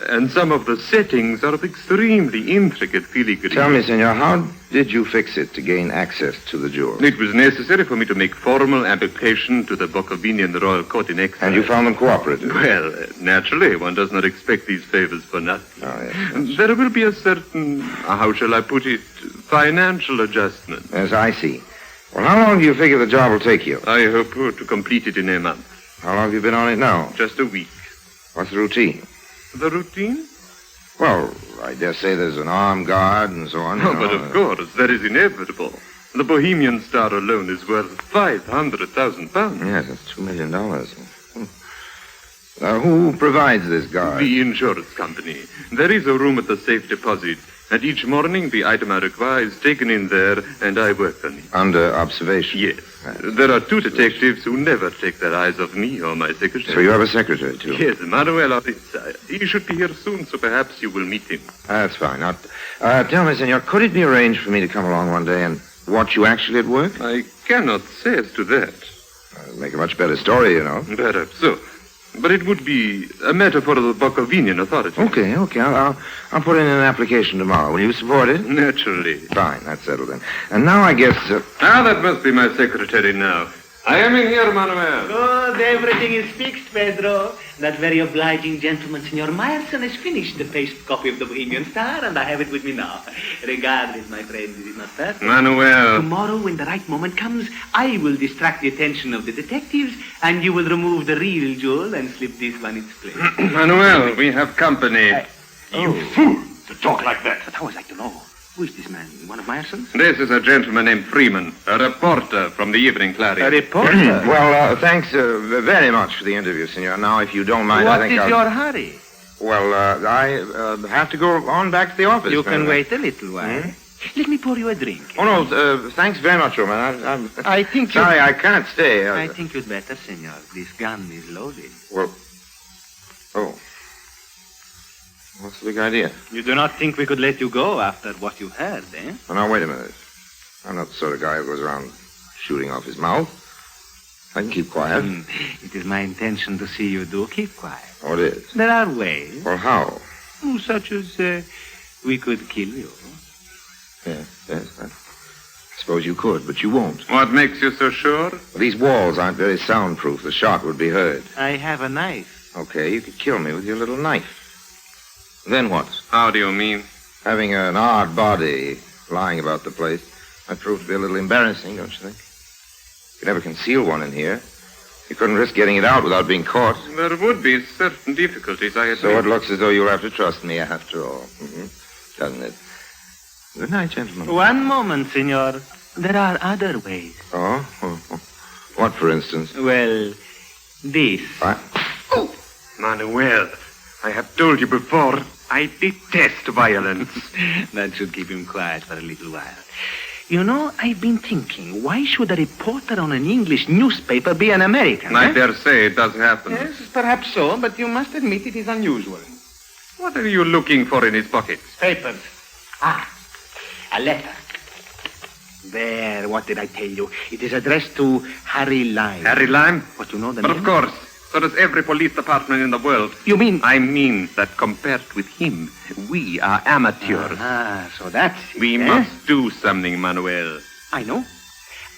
and some of the settings are of extremely intricate filigree. Tell me, senor, how did you fix it to gain access to the jewels? It was necessary for me to make formal application to the Bukovinian Royal Court in Exile. And you found them cooperative? Well, naturally, one does not expect these favors for nothing. Oh, yes. There will be a certain, how shall I put it, financial adjustment. Yes, I see. Well, how long do you figure the job will take you? I hope to complete it in a month. How long have you been on it now? Just a week. What's the routine? The routine? Well, I dare say there's an armed guard and so on. Oh, but of course, that is inevitable. The Bohemian Star alone is worth £500,000. Yes, that's $2 million. Who provides this guard? The insurance company. There is a room at the safe deposit. And each morning, the item I require is taken in there, and I work on it. Under observation? Yes. There are 2 detectives who never take their eyes off me or my secretary. So you have a secretary, too? Yes, Manuel Ariza. He should be here soon, so perhaps you will meet him. That's fine. Now, tell me, senor, could it be arranged for me to come along one day and watch you actually at work? I cannot say as to that. That'd make a much better story, you know. Perhaps so. But it would be a matter for the Bukovinian authorities. Okay. I'll put in an application tomorrow. Will you support it? Naturally. Fine, that's settled then. And now I guess... that must be my secretary now. I am in here, Manuel. Good, everything is fixed, Pedro. That very obliging gentleman, Senor Meyerson, has finished the paste copy of the Bohemian Star, and I have it with me now. Regardless, my friend, it is not perfect. Manuel. Tomorrow, when the right moment comes, I will distract the attention of the detectives, and you will remove the real jewel and slip this one in its place. Manuel, we have company. You fool, to talk like that. But how was I to know? Who is this man? One of Meyerson's? This is a gentleman named Freeman, a reporter from the Evening Clarion. A reporter? Well, thanks very much for the interview, senor. Now, if you don't mind, I think What is your hurry? Well, I have to go on back to the office. You can wait a little while. Let me pour you a drink. Oh, no, thanks very much, Roman. I think you... Sorry, I can't stay. I think you'd better, senor. This gun is loaded. Well, what's the big idea? You do not think we could let you go after what you heard, eh? Well, now, wait a minute. I'm not the sort of guy who goes around shooting off his mouth. I can keep quiet. It is my intention to see you do keep quiet. Oh, it is? There are ways. Well, how? Such as we could kill you. Yes. I suppose you could, but you won't. What makes you so sure? Well, these walls aren't very soundproof. The shot would be heard. I have a knife. Okay, you could kill me with your little knife. Then what? How do you mean? Having an odd body lying about the place might prove to be a little embarrassing, don't you think? You could never conceal one in here. You couldn't risk getting it out without being caught. There would be certain difficulties, I admit. So it looks as though you'll have to trust me after all. Doesn't it? Good night, gentlemen. One moment, senor. There are other ways. Oh? What, for instance? Well, this. What? Oh! Manuel, I have told you before, I detest violence. That should keep him quiet for a little while. You know, I've been thinking, why should a reporter on an English newspaper be an American? I dare say it does happen. Yes, perhaps so, but you must admit it is unusual. What are you looking for in his pockets? Papers. A letter. There, what did I tell you? It is addressed to Harry Lime. Harry Lime? What, you know the But name? of course. So does every police department in the world. You mean? I mean that compared with him, we are amateurs. So that's it, We must do something, Manuel. I know.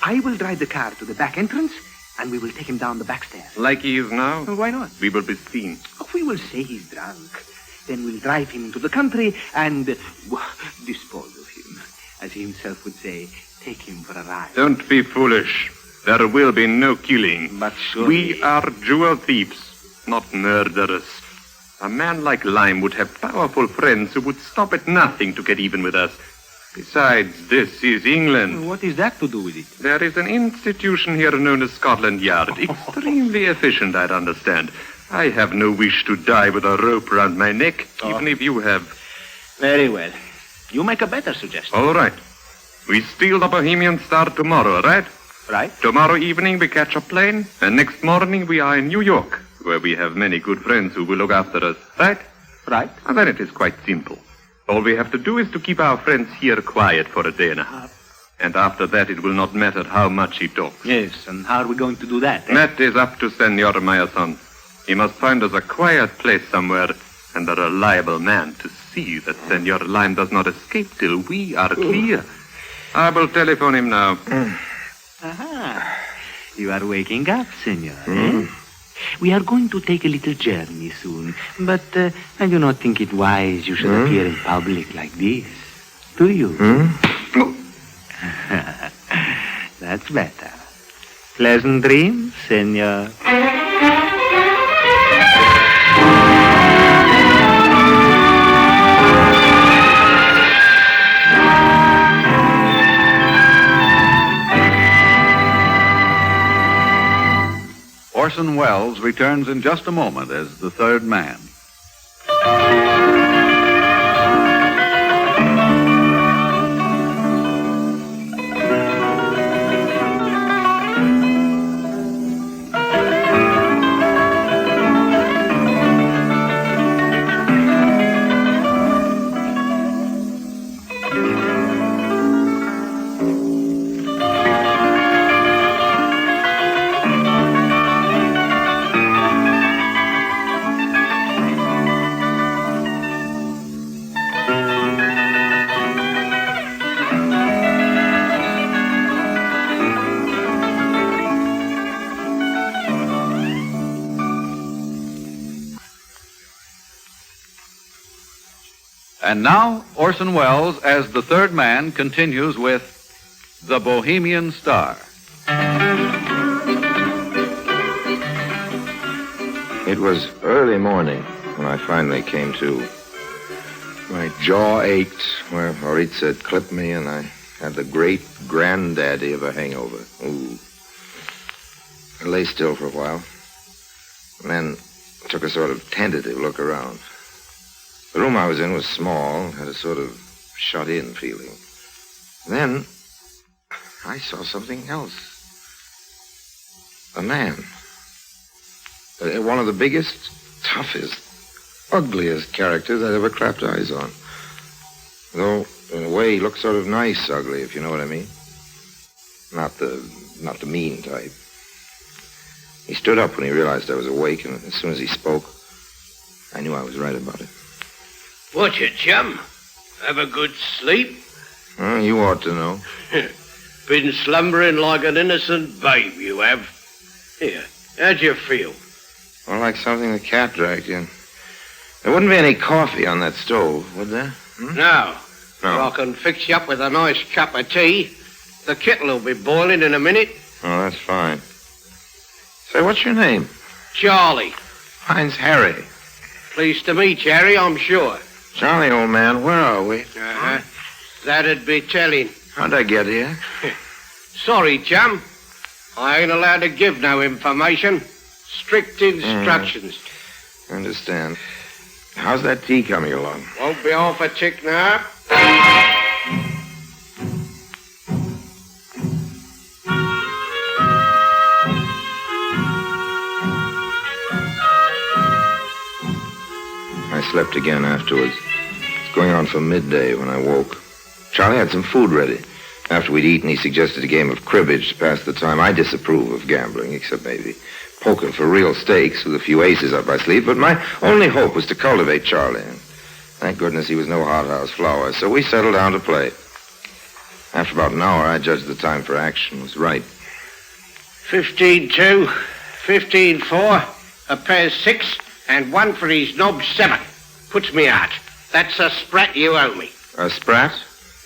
I will drive the car to the back entrance, and we will take him down the back stairs. Like he is now? Why not? We will be seen. We will say he's drunk. Then we'll drive him into the country and dispose of him. As he himself would say, take him for a ride. Don't be foolish. There will be no killing. But surely... We are jewel thieves, not murderers. A man like Lime would have powerful friends who would stop at nothing to get even with us. Besides, this is England. What is that to do with it? There is an institution here known as Scotland Yard. Extremely efficient, I'd understand. I have no wish to die with a rope around my neck, even if you have. Very well. You make a better suggestion. All right. We steal the Bohemian Star tomorrow, right? Right. Tomorrow evening we catch a plane, and next morning we are in New York, where we have many good friends who will look after us, right? Right. And then it is quite simple. All we have to do is to keep our friends here quiet for a day and a half. And after that it will not matter how much he talks. Yes, and how are we going to do that? That is up to Senor Meyerson. He must find us a quiet place somewhere, and a reliable man to see that Senor Lime does not escape till we are clear. I will telephone him now. Aha. You are waking up, senor. We are going to take a little journey soon, but I do not think it wise you should appear in public like this. Do you? That's better. Pleasant dreams, senor. Orson Welles returns in just a moment as the third man. And now, Orson Welles, as the third man, continues with The Bohemian Star. It was early morning when I finally came to. My jaw ached where Horitza had clipped me, and I had the great granddaddy of a hangover. Ooh. I lay still for a while, and then took a sort of tentative look around. The room I was in was small, had a sort of shut-in feeling. Then I saw something else. A man. One of the biggest, toughest, ugliest characters I'd ever clapped eyes on. Though, in a way, he looked sort of nice ugly, if you know what I mean. Not the mean type. He stood up when he realized I was awake, and as soon as he spoke, I knew I was right about it. What's it, chum? Have a good sleep? Well, you ought to know. Been slumbering like an innocent babe, you have. Here, how'd you feel? Well, like something the cat dragged in. There wouldn't be any coffee on that stove, would there? No. No. I can fix you up with a nice cup of tea. The kettle will be boiling in a minute. Oh, that's fine. Say, what's your name? Charlie. Mine's Harry. Pleased to meet you, Harry, I'm sure. Charlie, old man, where are we? That'd be telling. How'd I get here? Sorry, chum. I ain't allowed to give no information. Strict instructions. Understand. How's that tea coming along? Won't be off a tick now. I slept again afterwards. It's going on for midday when I woke. Charlie had some food ready. After we'd eaten, he suggested a game of cribbage to pass the time. I disapprove of gambling, except maybe poker for real stakes with a few aces up my sleeve. But my only hope was to cultivate Charlie. And thank goodness he was no hothouse flower, so we settled down to play. After about an hour, I judged the time for action was right. 15-2, 15-4, a pair 6, and one for his knob 7. Puts me out. That's a sprat you owe me. A sprat?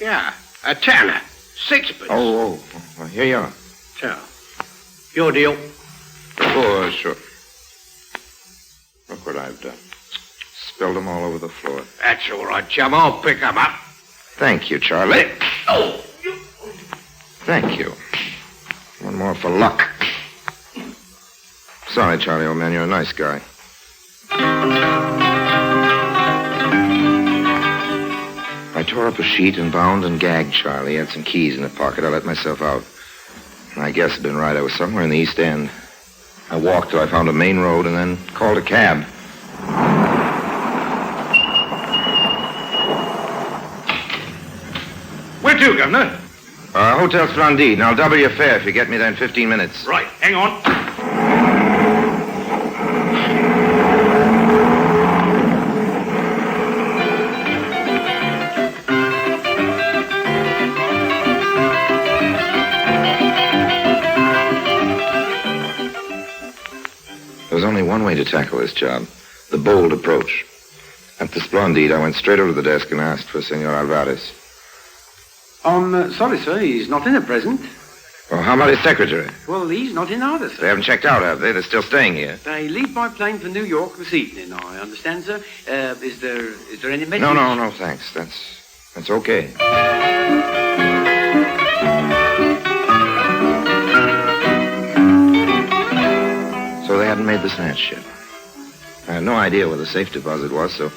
Yeah, a tanner. 6pence. Oh, well, here you are. So, your deal. Oh, sure. Look what I've done. Spilled them all over the floor. That's all right, chum. I'll pick them up. Thank you, Charlie. Oh! Thank you. One more for luck. Sorry, Charlie, old man. You're a nice guy. I tore up a sheet and bound and gagged Charlie. He had some keys in the pocket. I let myself out. My guess had been right. I was somewhere in the East End. I walked till I found a main road and then called a cab. Where to, Governor? Hotel Splendide, and I'll double your fare if you get me there in 15 minutes. Right, hang on. There was only one way to tackle this job, the bold approach. At the Splendide, I went straight over to the desk and asked for Senor Alvarez. I'm sorry, sir. He's not in at present. Well, how about his secretary? Well, he's not in either, sir. They haven't checked out, have they? They're still staying here. They leave by plane for New York this evening, I understand, sir. Is there any message? No, thanks. That's okay. So they hadn't made the snatch yet. I had no idea where the safe deposit was, so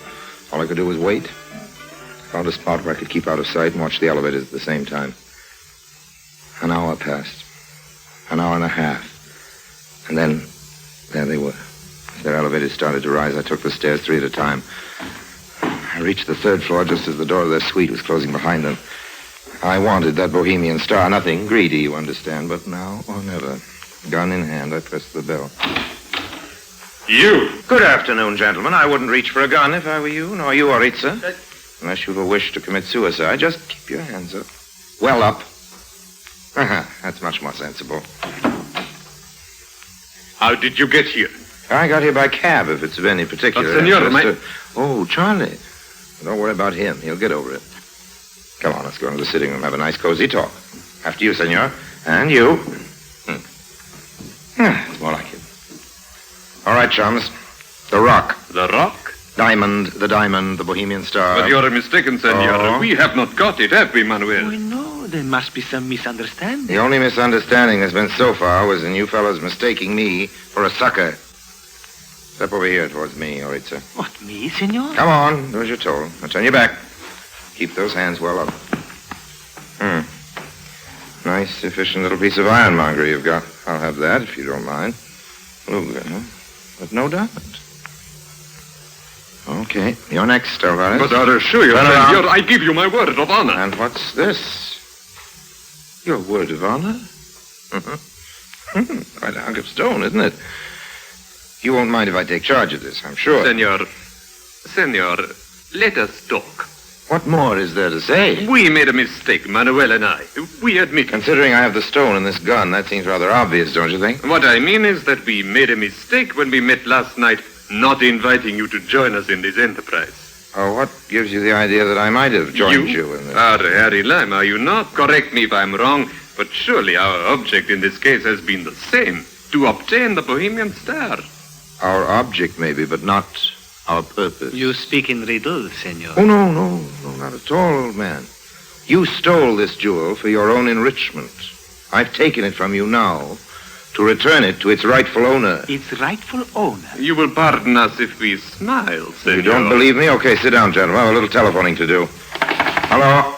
all I could do was wait. Found a spot where I could keep out of sight and watch the elevators at the same time. An hour passed. An hour and a half. And then, there they were. As their elevators started to rise, I took the stairs 3 at a time. I reached the 3rd floor just as the door of their suite was closing behind them. I wanted that bohemian star. Nothing greedy, you understand, but now or never. Gun in hand, I pressed the bell. You! Good afternoon, gentlemen. I wouldn't reach for a gun if I were you, nor you, Oritza. Unless you've a wish to commit suicide, just keep your hands up. Well up. That's much more sensible. How did you get here? I got here by cab, if it's of any particular But, senor, interest. Oh, Charlie. Don't worry about him. He'll get over it. Come on, let's go into the sitting room, have a nice, cozy talk. After you, senor. And you. It's more like it. All right, chums. The Rock. The Rock? Diamond, the Bohemian Star. But you're mistaken, senor. Oh. We have not got it, have we, Manuel? Oh, no, there must be some misunderstanding. The only misunderstanding there's been so far was in you fellows mistaking me for a sucker. Step over here towards me, Oritza. What, me, senor? Come on, do as you're told. Now turn your back. Keep those hands well up. Nice, efficient little piece of ironmongery you've got. I'll have that, if you don't mind. But no diamond. Okay, you're next, Alvarez. But I assure you, Turn senor, around. I give you my word of honor. And what's this? Your word of honor? Quite a hunk of stone, isn't it? You won't mind if I take charge of this, I'm sure. Senor, let us talk. What more is there to say? We made a mistake, Manuel and I. We admit it. Considering I have the stone and this gun, that seems rather obvious, don't you think? What I mean is that we made a mistake when we met last night, not inviting you to join us in this enterprise. Oh, what gives you the idea that I might have joined you in this? Harry Lime, are you not? Correct me if I'm wrong, but surely our object in this case has been the same, to obtain the Bohemian Star. Our object, maybe, but not our purpose. You speak in riddles, senor. Oh, no, not at all, old man. You stole this jewel for your own enrichment. I've taken it from you now to return it to its rightful owner. Its rightful owner? You will pardon us if we smile, senor. You don't believe me? Okay, sit down, gentlemen. I have a little telephoning to do. Hello?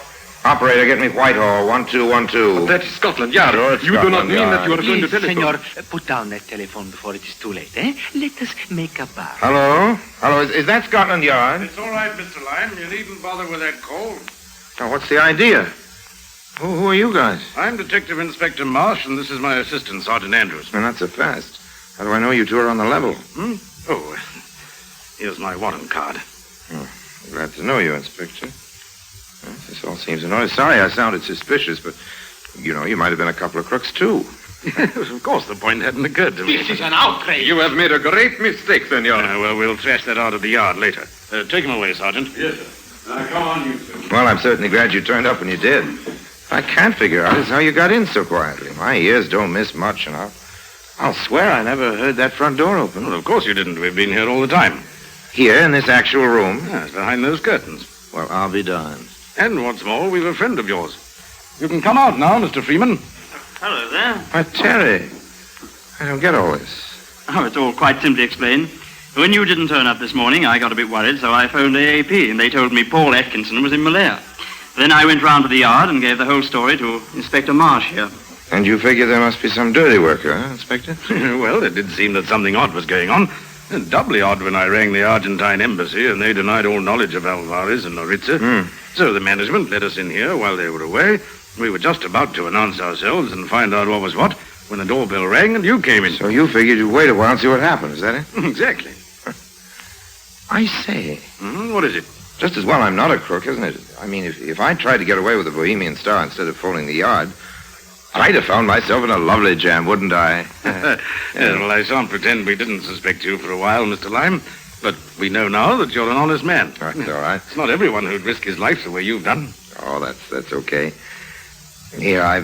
Operator, get me Whitehall, 1212. That is Scotland Yard. Sure, you do not mean that you are going to telephone. Senor, put down that telephone before it is too late, eh? Let us make a bar. Hello, is that Scotland Yard? It's all right, Mr. Lime. You needn't bother with that call. Now, what's the idea? Who are you guys? I'm Detective Inspector Marsh, and this is my assistant, Sergeant Andrews. Well, not so fast. How do I know you two are on the level? Oh, here's my warrant card. Glad to know you, Inspector. Well, this all seems in order. Sorry I sounded suspicious, but, you might have been a couple of crooks, too. Of course, the point hadn't occurred to me. This is an outrage. You have made a great mistake, senor. Well, we'll trash that out of the yard later. Take him away, Sergeant. Yes, sir. Now, come on, you two. Well, I'm certainly glad you turned up when you did. I can't figure out is how you got in so quietly. My ears don't miss much, and I'll swear I never heard that front door open. Well, of course you didn't. We've been here all the time. Here, in this actual room? Yes, behind those curtains. Well, I'll be darned. And what's more, we've a friend of yours. You can come out now, Mr. Freeman. Hello there. Why, Terry, I don't get all this. Oh, it's all quite simply explained. When you didn't turn up this morning, I got a bit worried, so I phoned AAP, and they told me Paul Atkinson was in Malaya. Then I went round to the yard and gave the whole story to Inspector Marsh here. And you figure there must be some dirty worker, huh, Inspector? Well, it did seem that something odd was going on. And doubly odd when I rang the Argentine embassy and they denied all knowledge of Alvarez and Loritza. So the management let us in here while they were away. We were just about to announce ourselves and find out what was what when the doorbell rang and you came in. So you figured you'd wait a while and see what happened, is that it? Exactly. I say. What is it? Just as well I'm not a crook, isn't it? I mean, if I tried to get away with the Bohemian Star instead of fooling the yard, I'd have found myself in a lovely jam, wouldn't I? Well, I shan't pretend we didn't suspect you for a while, Mr. Lime. But we know now that you're an honest man. That's all right. It's not everyone who'd risk his life the way you've done. Oh, that's okay. Here, I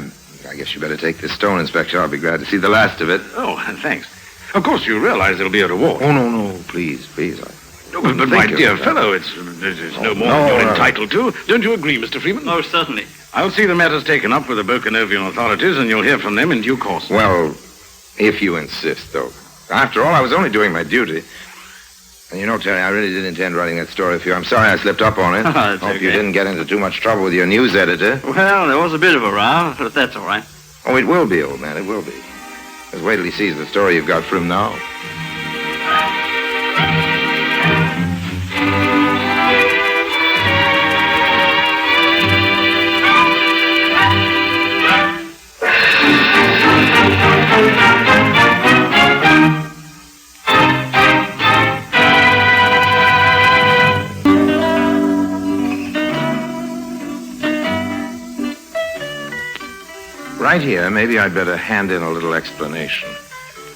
guess you better take this stone, Inspector. I'll be glad to see the last of it. Oh, thanks. Of course, you realize there'll be a reward. Oh, no, please. But my dear fellow, it's no more than you're entitled to. Don't you agree, Mr. Freeman? Oh, certainly. I'll see the matter's taken up with the Bokanovian authorities, and you'll hear from them in due course. Well, if you insist, though. After all, I was only doing my duty. And Terry, I really did intend writing that story for you. I'm sorry I slipped up on it. Hope you didn't get into too much trouble with your news editor. Well, there was a bit of a row, but that's all right. Oh, it will be, old man, it will be. Just wait till he sees the story you've got for him now. Right here, maybe I'd better hand in a little explanation.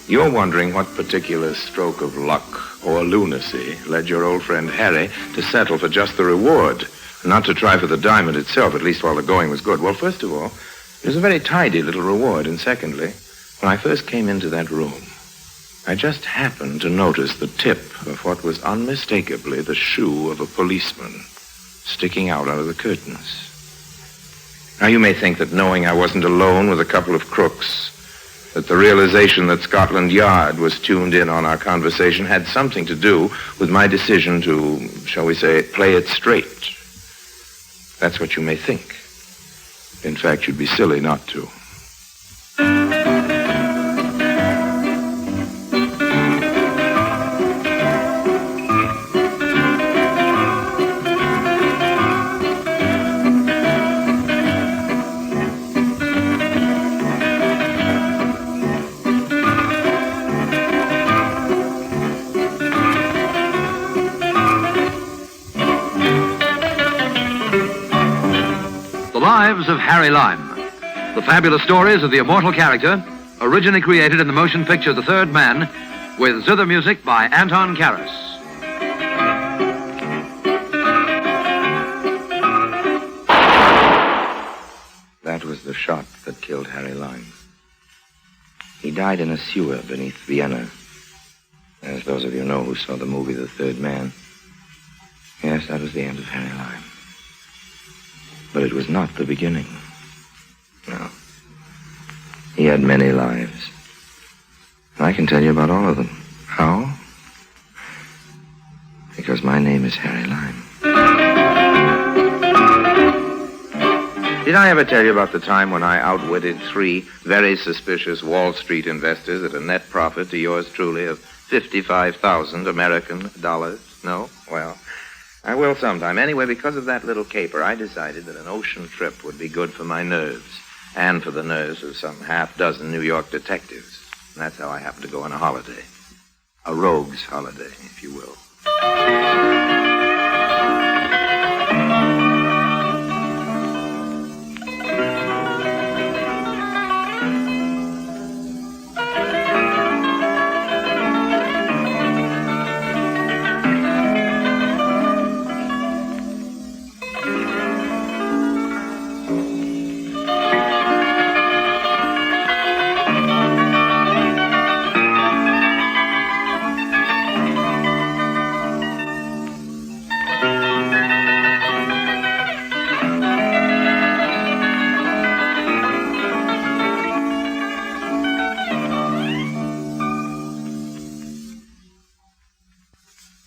You're wondering what particular stroke of luck or lunacy led your old friend Harry to settle for just the reward, not to try for the diamond itself, at least while the going was good. Well, first of all, it was a very tidy little reward, and secondly, when I first came into that room, I just happened to notice the tip of what was unmistakably the shoe of a policeman sticking out under the curtains. Now, you may think that knowing I wasn't alone with a couple of crooks, that the realization that Scotland Yard was tuned in on our conversation had something to do with my decision to, shall we say, play it straight. That's what you may think. In fact, you'd be silly not to. Lives of Harry Lime. The fabulous stories of the immortal character, originally created in the motion picture The Third Man, with zither music by Anton Karas. That was the shot that killed Harry Lime. He died in a sewer beneath Vienna. As those of you know who saw the movie The Third Man. Yes, that was the end of Harry Lime. But it was not the beginning. No. He had many lives. And I can tell you about all of them. How? Because my name is Harry Lime. Did I ever tell you about the time when I outwitted 3 very suspicious Wall Street investors at a net profit to yours truly of 55,000 American dollars? No? Well, I will sometime. Anyway, because of that little caper, I decided that an ocean trip would be good for my nerves and for the nerves of some half-dozen New York detectives. And that's how I happened to go on a holiday. A rogue's holiday, if you will.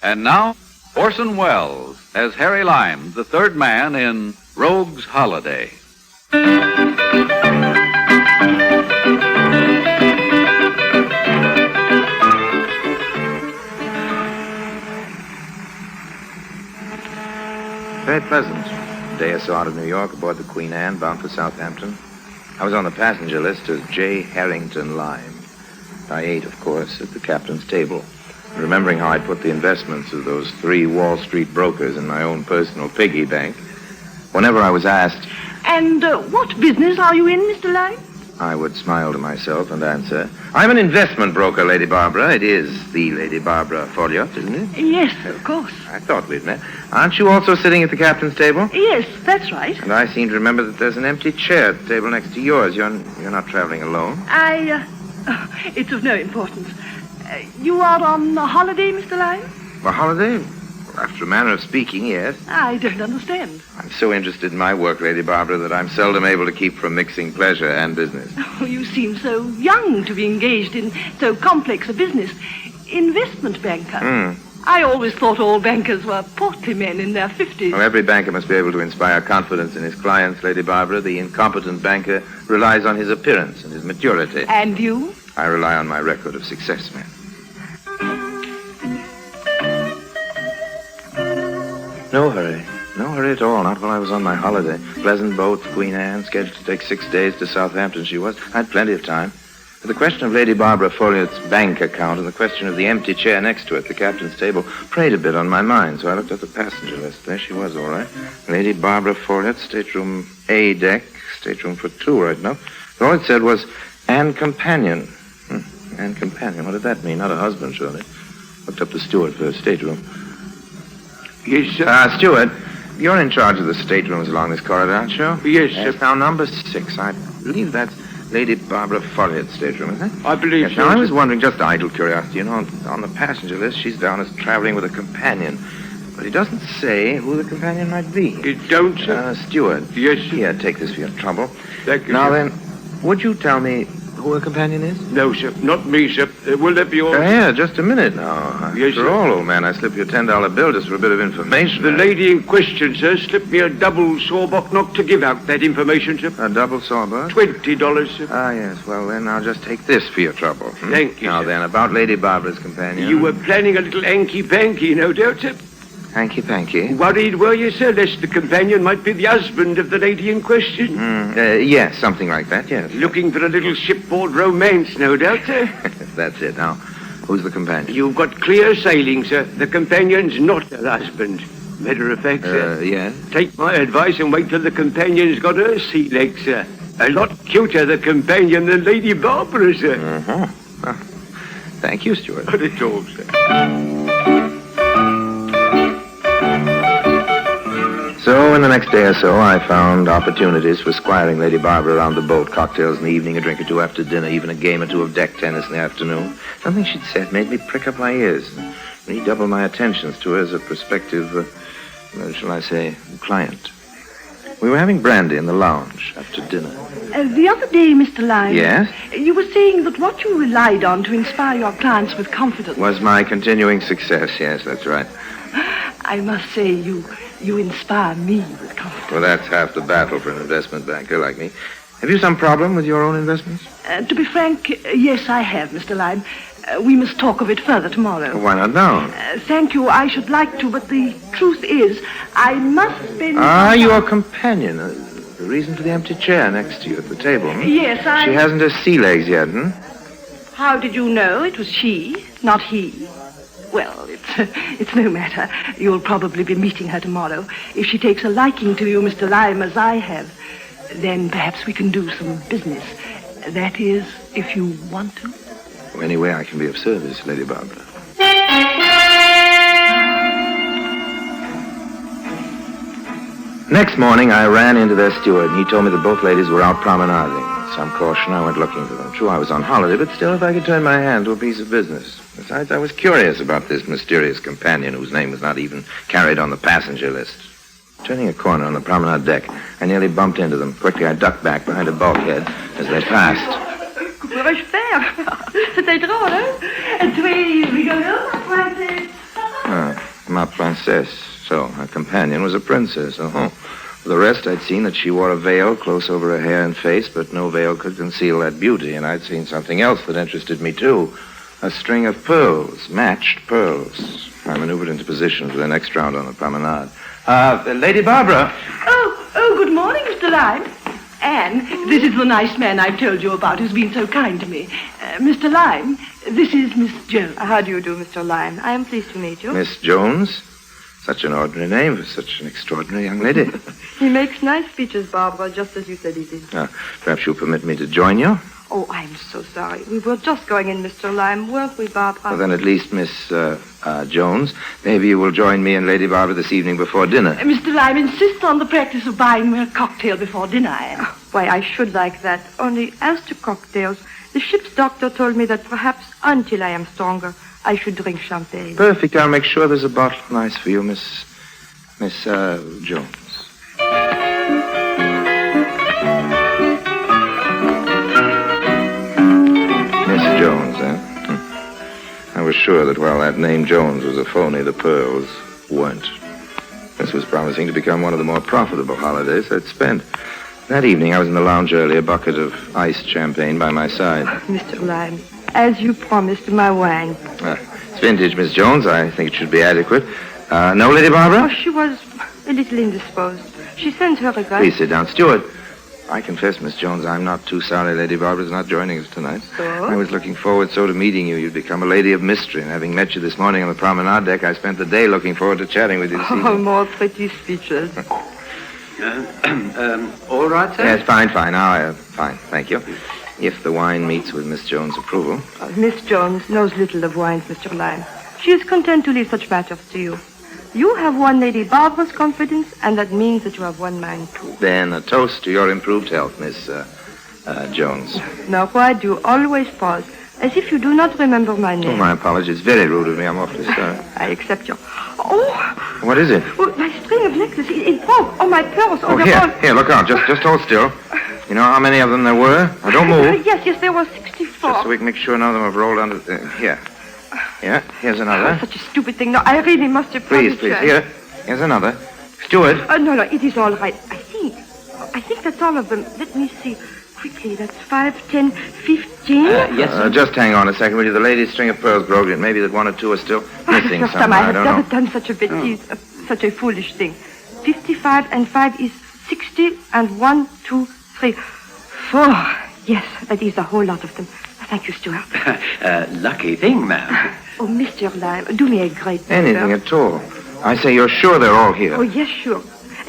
And now, Orson Welles as Harry Lime, the third man in Rogue's Holiday. Very pleasant. Day or so out of New York, aboard the Queen Anne, bound for Southampton. I was on the passenger list as J. Harrington Lime. I ate, of course, at the captain's table, remembering how I'd put the investments of those 3 Wall Street brokers in my own personal piggy bank. Whenever I was asked, And what business are you in, Mr. Lime? I would smile to myself and answer, I'm an investment broker, Lady Barbara. It is the Lady Barbara Folliot, isn't it? Yes, of course. I thought we'd met. Aren't you also sitting at the captain's table? Yes, that's right. And I seem to remember that there's an empty chair at the table next to yours. You're not traveling alone. It's of no importance. You are on a holiday, Mr. Lime? A holiday? After a manner of speaking, yes. I don't understand. I'm so interested in my work, Lady Barbara, that I'm seldom able to keep from mixing pleasure and business. Oh, you seem so young to be engaged in so complex a business. Investment banker. I always thought all bankers were portly men in their 50s. Well, every banker must be able to inspire confidence in his clients, Lady Barbara. The incompetent banker relies on his appearance and his maturity. And you? I rely on my record of success, ma'am. No hurry. No hurry at all, not while I was on my holiday. Pleasant boat, Queen Anne, scheduled to take 6 days to Southampton she was. I had plenty of time. But the question of Lady Barbara Folliot's bank account and the question of the empty chair next to it, the captain's table, preyed a bit on my mind, so I looked at the passenger list. There she was, all right. Lady Barbara Folliot, stateroom A deck, stateroom for 2 right now. All it said was, and companion. And companion, what did that mean? Not a husband, surely. Looked up the steward for her stateroom. Yes, sir. Steward, you're in charge of the staterooms along this corridor, aren't you? Yes, sir. Now, number 6. I believe that's Lady Barbara Folliot's stateroom, isn't it? I believe yes, so. Now, I was wondering, just idle curiosity, you know, on the passenger list, she's down as traveling with a companion. But it doesn't say who the companion might be. It don't, sir? Steward. Yes, sir. Here, take this for your trouble. Thank you, now, sir. then, would you tell me who her companion is? No, sir. Not me, sir. Will that be all? Yeah, just a minute now. Yes, After sir. all, old man, I slip you a $10 bill just for a bit of information. The lady in question, sir, slipped me a double sawbuck not to give out that information, sir. A double sawbuck? $20, sir. Ah, yes. Well, then I'll just take this for your trouble. Thank you, Now, sir. then, about Lady Barbara's companion. You were planning a little hanky-panky, no doubt, sir. Hanky-panky? Worried, were you, sir, lest the companion might be the husband of the lady in question? Yes, something like that, yes. Looking for a little shipboard romance, no doubt, sir. That's it. Now, who's the companion? You've got clear sailing, sir. The companion's not her husband. Matter of fact, sir. Yes? Take my advice and wait till the companion's got her sea legs, sir. A lot cuter, the companion, than Lady Barbara, sir. Uh-huh. Well, thank you, Stuart. Not at all, sir. So, in the next day or so, I found opportunities for squiring Lady Barbara around the boat, cocktails in the evening, a drink or two after dinner, even a game or two of deck tennis in the afternoon. Something she'd said made me prick up my ears and redouble my attentions to her as a prospective, shall I say, client. We were having brandy in the lounge after dinner. The other day, Mr. Lyme. Yes? You were saying that what you relied on to inspire your clients with confidence Was my continuing success, yes, that's right. I must say, you inspire me with confidence. Well, that's half the battle for an investment banker like me. Have you some problem with your own investments? To be frank, yes, I have, Mr. Lyme. We must talk of it further tomorrow. Well, why not now? Thank you, I should like to, but the truth is, I must spend... Your companion. The reason for the empty chair next to you at the table. Hmm? Yes, She hasn't her sea legs yet, hmm? How did you know it was she, not he? Well, it's no matter. You'll probably be meeting her tomorrow. If she takes a liking to you, Mr. Lyme, as I have, then perhaps we can do some business. That is, if you want to. Any way I can be of service, Lady Barbara. Next morning, I ran into their steward, and he told me that both ladies were out promenading. With some caution, I went looking for them. True, I was on holiday, but still, if I could turn my hand to a piece of business. Besides, I was curious about this mysterious companion whose name was not even carried on the passenger list. Turning a corner on the promenade deck, I nearly bumped into them. Quickly, I ducked back behind a bulkhead as they passed. Que pourrais-je faire? C'était drôle, hein? Tu es rigolo, ma princesse. Ma princesse. So, her companion was a princess. For the rest, I'd seen that she wore a veil close over her hair and face, but no veil could conceal that beauty. And I'd seen something else that interested me, too. A string of pearls, matched pearls. I maneuvered into position for the next round on the promenade. Lady Barbara. Oh, good morning, Mr. Lyme. Anne, this is the nice man I've told you about who's been so kind to me. Mr. Lyme, this is Miss Jones. How do you do, Mr. Lyme? I am pleased to meet you. Miss Jones? Such an ordinary name for such an extraordinary young lady. He makes nice speeches, Barbara, just as you said he did. Perhaps you'll permit me to join you? Oh, I'm so sorry. We were just going in, Mr. Lyme, weren't we, Barbara? Well, then at least, Miss Jones, maybe you will join me and Lady Barbara this evening before dinner. Mr. Lyme insists on the practice of buying me a cocktail before dinner, Anne. Why, I should like that. Only as to cocktails, the ship's doctor told me that perhaps until I am stronger, I should drink champagne. Perfect. I'll make sure there's a bottle nice for you, Miss Jones. Miss Jones, eh? I was sure that while that name Jones was a phony, the pearls weren't. This was promising to become one of the more profitable holidays I'd spent. That evening, I was in the lounge early, a bucket of iced champagne by my side. Mr. Lyme, as you promised, my wine. It's vintage, Miss Jones. I think it should be adequate. No, Lady Barbara? Oh, she was a little indisposed. She sends her regrets. Please sit down. Steward, I confess, Miss Jones, I'm not too sorry Lady Barbara's not joining us tonight. So? I was looking forward so to meeting you. You'd become a lady of mystery. And having met you this morning on the promenade deck, I spent the day looking forward to chatting with you this evening. Oh, more pretty speeches. All right, sir? Yes, fine. Fine, thank you. If the wine meets with Miss Jones' approval. Miss Jones knows little of wines, Mr. Lyme. She is content to leave such matters to you. You have won Lady Barbara's confidence, and that means that you have won mine, too. Then a toast to your improved health, Miss Jones. Now, why do you always pause, as if you do not remember my name? Oh, my apologies. Very rude of me. I'm awfully sorry. I accept your... Oh! What is it? Oh, my string of necklaces. It broke. Oh, my pearls. Oh, here, look out. Just hold still. You know how many of them there were? Now, don't move. Yes, there were 64. Just so we can make sure none of them have rolled under... Here. Yeah, here's another. Oh, such a stupid thing. No, I really must apologize. Please. Here's another. Steward. No, it is all right. I think that's all of them. Let me see. Quickly, that's 5, 10, 15. Yes, sir. Just hang on a second, will you? The lady's string of pearls broke. It may be that one or two are still missing First somewhere. time I I don't have know. never done such a bêtise, such a foolish thing. 55 and 5 is 60, and 1, 2, 3, 4. Yes, that is a whole lot of them. Thank you, Stuart. Lucky thing, ma'am. Oh, Mr. Lyme, do me a great favor. Anything at all. I say, you're sure they're all here? Oh, yes, sure.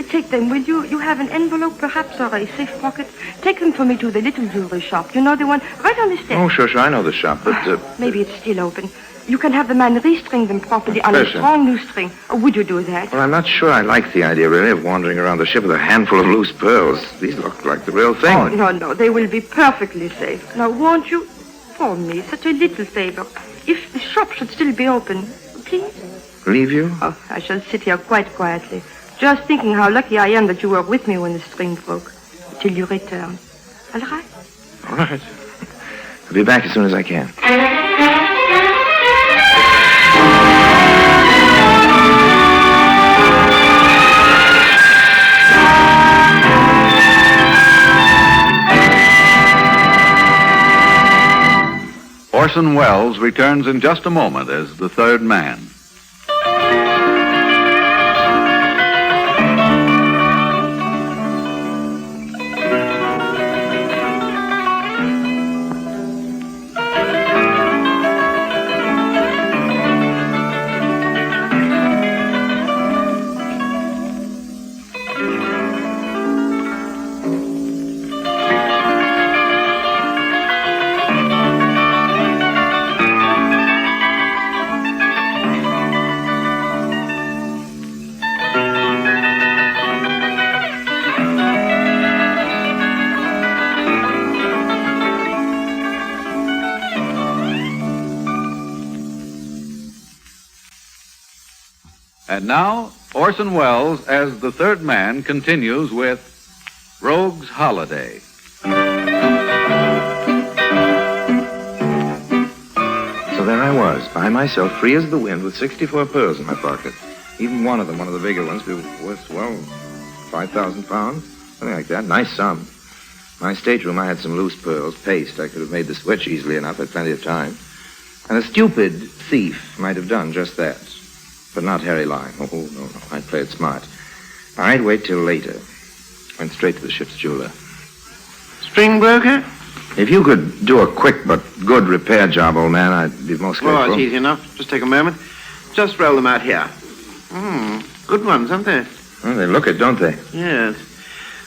Take them, will you? You have an envelope, perhaps, or a safe pocket? Take them for me to the little jewelry shop. You know, the one right on the steps. Oh, sure, I know the shop, but... Maybe it's still open. You can have the man restring them properly on a strong new string. Or would you do that? Well, I'm not sure I like the idea, really, of wandering around the ship with a handful of loose pearls. These look like the real thing. Oh, no, they will be perfectly safe. Now, won't you, for me, such a little favor, if the shop should still be open, please? Leave you? Oh, I shall sit here quite quietly, just thinking how lucky I am that you were with me when the string broke, till you return. All right? All right. I'll be back as soon as I can. Orson Welles returns in just a moment as the third man. And now, Orson Welles as the third man continues with Rogue's Holiday. So there I was, by myself, free as the wind, with 64 pearls in my pocket. Even one of them, one of the bigger ones, be worth, well, 5,000 pounds, something like that. Nice sum. My stateroom, I had some loose pearls, paste. I could have made the switch easily enough, had plenty of time. And a stupid thief might have done just that. But not Harry Lyme. Oh, no, I'd play it smart. I'd wait till later. Went straight to the ship's jeweler. String broker? If you could do a quick but good repair job, old man, I'd be most grateful. Oh, it's easy enough. Just take a moment. Just roll them out here. Good ones, aren't they? Well, they look it, don't they? Yes.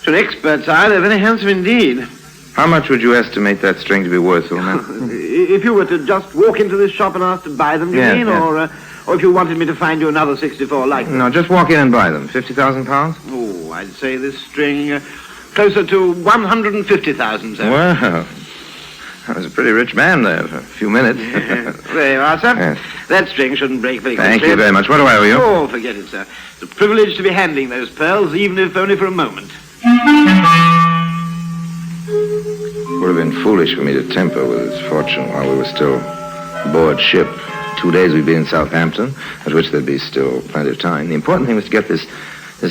To an expert's eye, they're very handsome indeed. How much would you estimate that string to be worth, old man? If you were to just walk into this shop and ask to buy them, you mean? Yeah. Or if you wanted me to find you another 64 like them? No, just walk in and buy them. 50,000 pounds? Oh, I'd say this string closer to 150,000, sir. Well, I was a pretty rich man there for a few minutes. There you are, sir. Yes. That string shouldn't break very quickly. Thank you very much. What do I owe you? Oh, forget it, sir. It's a privilege to be handling those pearls, even if only for a moment. Would have been foolish for me to temper with his fortune while we were still aboard ship. 2 days we'd be in Southampton, at which there'd be still plenty of time. The important thing was to get this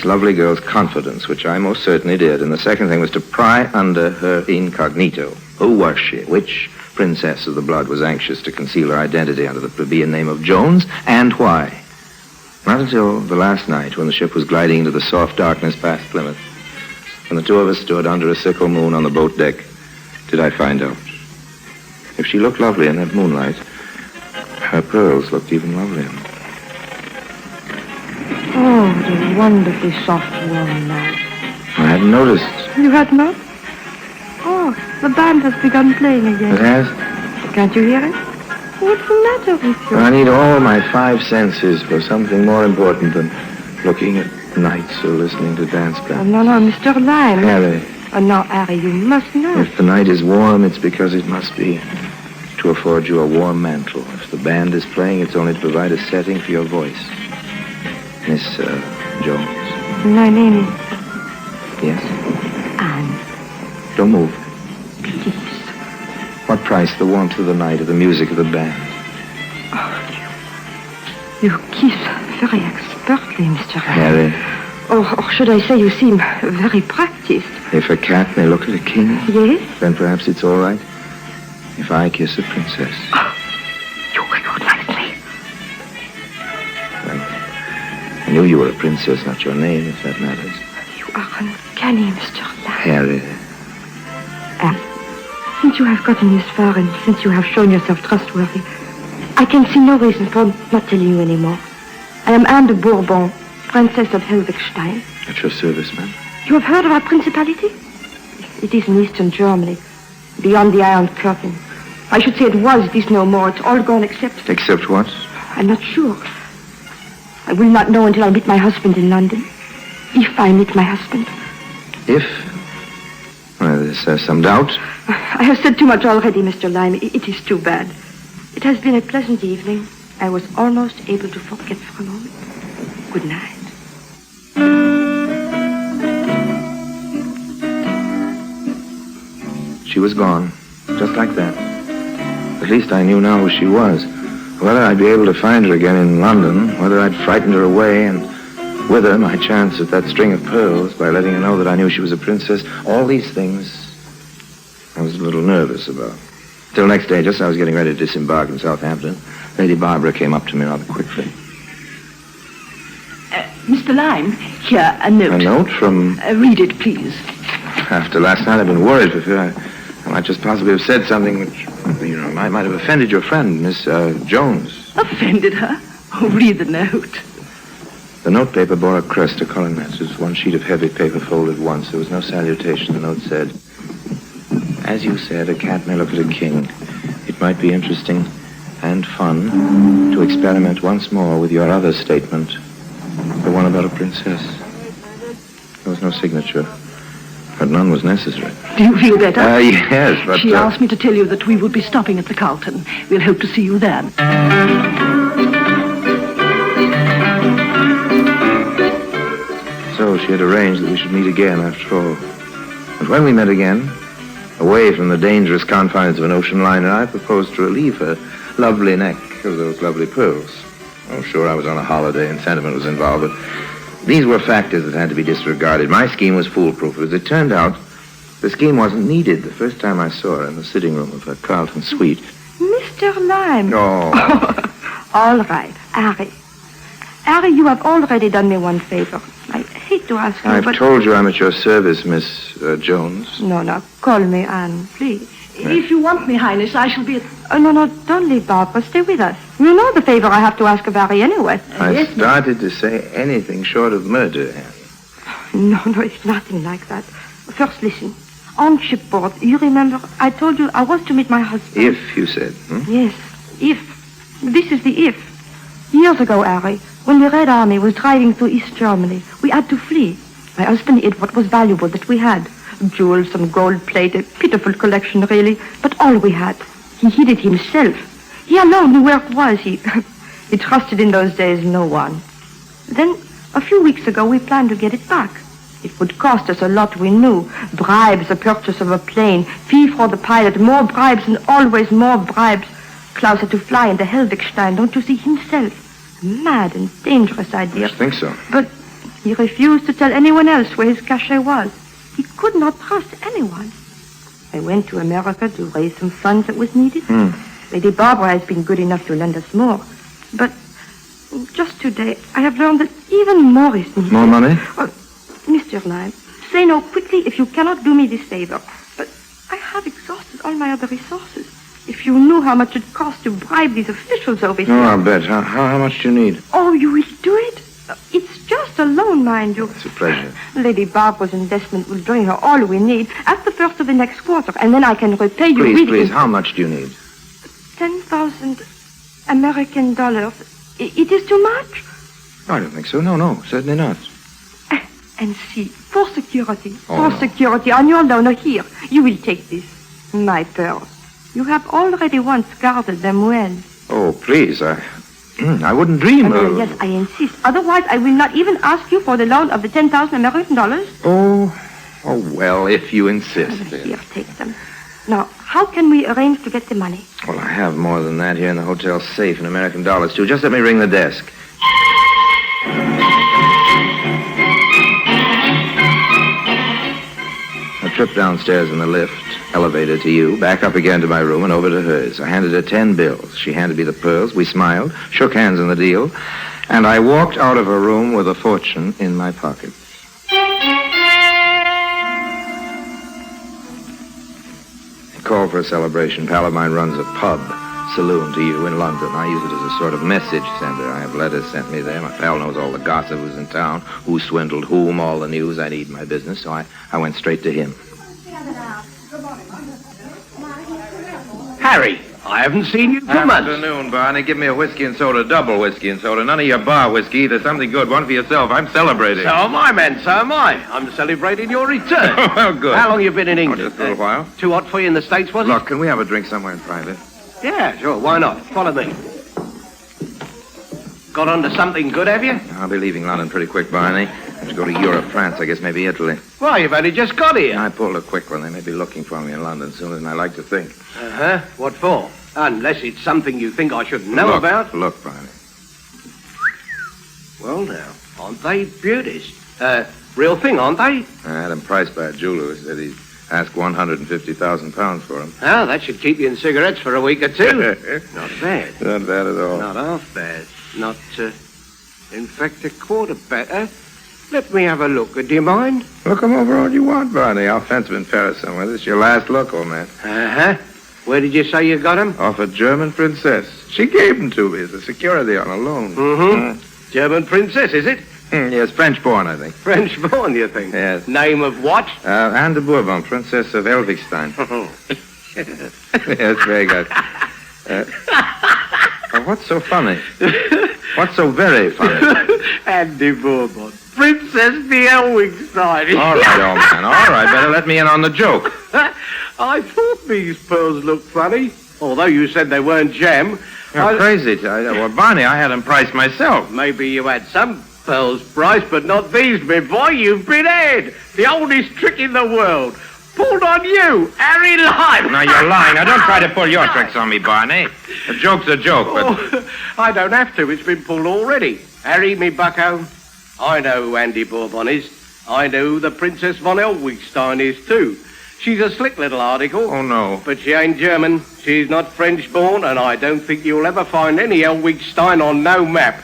lovely girl's confidence, which I most certainly did. And the second thing was to pry under her incognito. Who was she? Which princess of the blood was anxious to conceal her identity under the plebeian name of Jones, and why? Not until the last night, when the ship was gliding into the soft darkness past Plymouth, when the two of us stood under a sickle moon on the boat deck, did I find out. If she looked lovely in that moonlight, her pearls looked even lovelier. Oh, what a wonderfully soft, warm night. I hadn't noticed. You had not? Oh, the band has begun playing again. It has? Can't you hear it? What's the matter with you? I need all my 5 senses for something more important than looking at nights or listening to dance Oh, bands. no, Mr. Lyme. Harry, Oh, now, Harry, you must know. if the night is warm, it's because it must be to afford you a warm mantle. If the band is playing, it's only to provide a setting for your voice. Miss Jones. My name is Yes? Anne. Don't move. Please. What price the warmth of the night or the music of the band? You kiss very expertly, Mr. Harry, Or should I say you seem very practiced. if a cat may look at a king, Yes? then perhaps it's all right if I kiss a princess. You recognize me. I knew you were a princess, not your name, if that matters. You are uncanny, Mr. Lyme. Harry, Anne, since you have gotten this far and since you have shown yourself trustworthy, I can see no reason for not telling you anymore. I am Anne de Bourbon, Princess of Helvigstein. At your service, ma'am. You have heard of our principality? It is in eastern Germany, beyond the Iron Curtain. I should say it was. It is no more. It's all gone except... Except what? I'm not sure. I will not know until I meet my husband in London. If I meet my husband. If? Well, there's some doubt. I have said too much already, Mr. Lyme. It is too bad. It has been a pleasant evening. I was almost able to forget for a moment. Good night. She was gone, just like that. At least I knew now who she was. Whether I'd be able to find her again in London, whether I'd frightened her away, and with her my chance at that string of pearls by letting her know that I knew she was a princess, all these things I was a little nervous about. Till next day, just as I was getting ready to disembark in Southampton, Lady Barbara came up to me rather quickly. Mr. Lyme, here, a note. A note from... read it, please. After last night, I've been worried for fear I might just possibly have said something which, might have offended your friend, Miss Jones. Offended her? Oh, read the note. The notepaper bore a crest, a coronet. It was one sheet of heavy paper folded once. There was no salutation. The note said, "As you said, a cat may look at a king. It might be interesting and fun to experiment once more with your other statement, the one about a princess." There was no signature, but none was necessary. Do you feel better? Yes, but... She asked me to tell you that we will be stopping at the Carlton. We'll hope to see you then. So she had arranged that we should meet again after all. And when we met again, away from the dangerous confines of an ocean liner, I proposed to relieve her lovely neck of those lovely pearls. Oh, sure, I was on a holiday and sentiment was involved, but these were factors that had to be disregarded. My scheme was foolproof. As it turned out, the scheme wasn't needed. The first time I saw her in the sitting room of her Carlton suite. Mr. Lyme. Oh. All right, Harry. Harry, you have already done me one favor. I hate to ask you, I've told you I'm at your service, Miss Jones. No, call me Anne, please. If you want me, Highness, I shall be at... Oh, no, don't leave, Barbara. Stay with us. You know the favor I have to ask of Harry anyway. I started to say anything short of murder, Anne. No, it's nothing like that. First, listen. On shipboard, you remember, I told you I was to meet my husband. If, you said. Yes, if. This is the if. Years ago, Harry, when the Red Army was driving through East Germany, we had to flee. My husband hid what was valuable that we had. Jewels, some gold plate, a pitiful collection, really, but all we had. He hid it himself. He alone knew where it was. He trusted in those days no one. Then, a few weeks ago, we planned to get it back. It would cost us a lot, we knew. Bribes, the purchase of a plane, fee for the pilot, more bribes and always more bribes. Klaus had to fly into Helvigstein, don't you see, himself. A mad and dangerous idea. I think so. But he refused to tell anyone else where his cachet was. He could not trust anyone. I went to America to raise some funds that was needed. Lady Barbara has been good enough to lend us more. But just today, I have learned that even more is needed. More money? Mr. Lyme, say no quickly if you cannot do me this favor. But I have exhausted all my other resources. If you knew how much it costs to bribe these officials over here. Oh, I'll bet. How much do you need? Oh, you will do it? It's just a loan, mind you. It's a pleasure. Lady Barbara's investment will bring her all we need at the first of the next quarter, and then I can repay you. Please, how much do you need? 10,000 American dollars. It is too much? I don't think so. No, certainly not. And see, for security, Oh, for security, on your loan, here, you will take this, my pearls. You have already once guarded them well. Oh, please, I wouldn't dream of... Yes, I insist. Otherwise, I will not even ask you for the loan of the 10,000 American dollars. Oh, well, if you insist. Here, take them. Now, how can we arrange to get the money? Well, I have more than that here in the hotel safe in American dollars, too. Just let me ring the desk. A trip downstairs in the lift, elevator to you, back up again to my room and over to hers. I handed her 10 bills. She handed me the pearls. We smiled, shook hands on the deal, and I walked out of her room with a fortune in my pocket. I called for a celebration. A pal of mine runs a pub. saloon to you in London. I use it as a sort of message center. I have letters sent me there. My pal knows all the gossip who's in town, who swindled whom, all the news I need in my business, so I went straight to him. Harry, I haven't seen you for months. Afternoon, Barney. Give me a whiskey and soda, double whiskey and soda. None of your bar whiskey either. Something good. One for yourself. I'm celebrating. So am I, man. So am I. I'm celebrating your return. Well, good. How long you been in England? Just a little while. Too hot for you in the States, was it? Look, can we have a drink somewhere in private? Yeah, sure. Why not? Follow me. Got onto something good, have you? I'll be leaving London pretty quick, Barney. I should go to Europe, France, I guess maybe Italy. Well, you've only just got here. I pulled a quick one. They may be looking for me in London sooner than I like to think. Uh-huh. What for? Unless it's something you think I should know about. Look, Barney. Well, now, aren't they beauties? Real thing, aren't they? I had them priced by a jeweler who said he'd ask £150,000 for them. Oh, that should keep you in cigarettes for a week or two. Not bad. Not bad at all. Not half bad. Not, in fact, a quarter better. Let me have a look. Do you mind? Look them over all you want, Barney. I'll fence them in Paris somewhere. This is your last look, old man. Uh-huh. Where did you say you got them? Off a German princess. She gave them to me as a security on a loan. Mm-hmm. German princess, is it? Yes, French-born, I think. French-born, you think? Yes. Name of what? Anne de Bourbon, Princess of Elvichstein. Yes, very good. What's so funny? What's so very funny? Anne de Bourbon. Princess de Elvichstein. All right, old man. All right, better let me in on the joke. I thought these pearls looked funny, although you said they weren't gem. You're crazy. Well, Barney, I had them priced myself. Maybe you had some pearls priced, but not these, my boy. You've been had. The oldest trick in the world. Pulled on you, Harry Lime. Now, you're lying. Now, don't try to pull your tricks on me, Barney. A joke's a joke, but... Oh, I don't have to. It's been pulled already. Harry, me bucko, I know who Andy Bourbon is. I know who the Princess von Elwichstein is, too. She's a slick little article. Oh, no. But she ain't German. She's not French-born, and I don't think you'll ever find any Elwichstein on no map.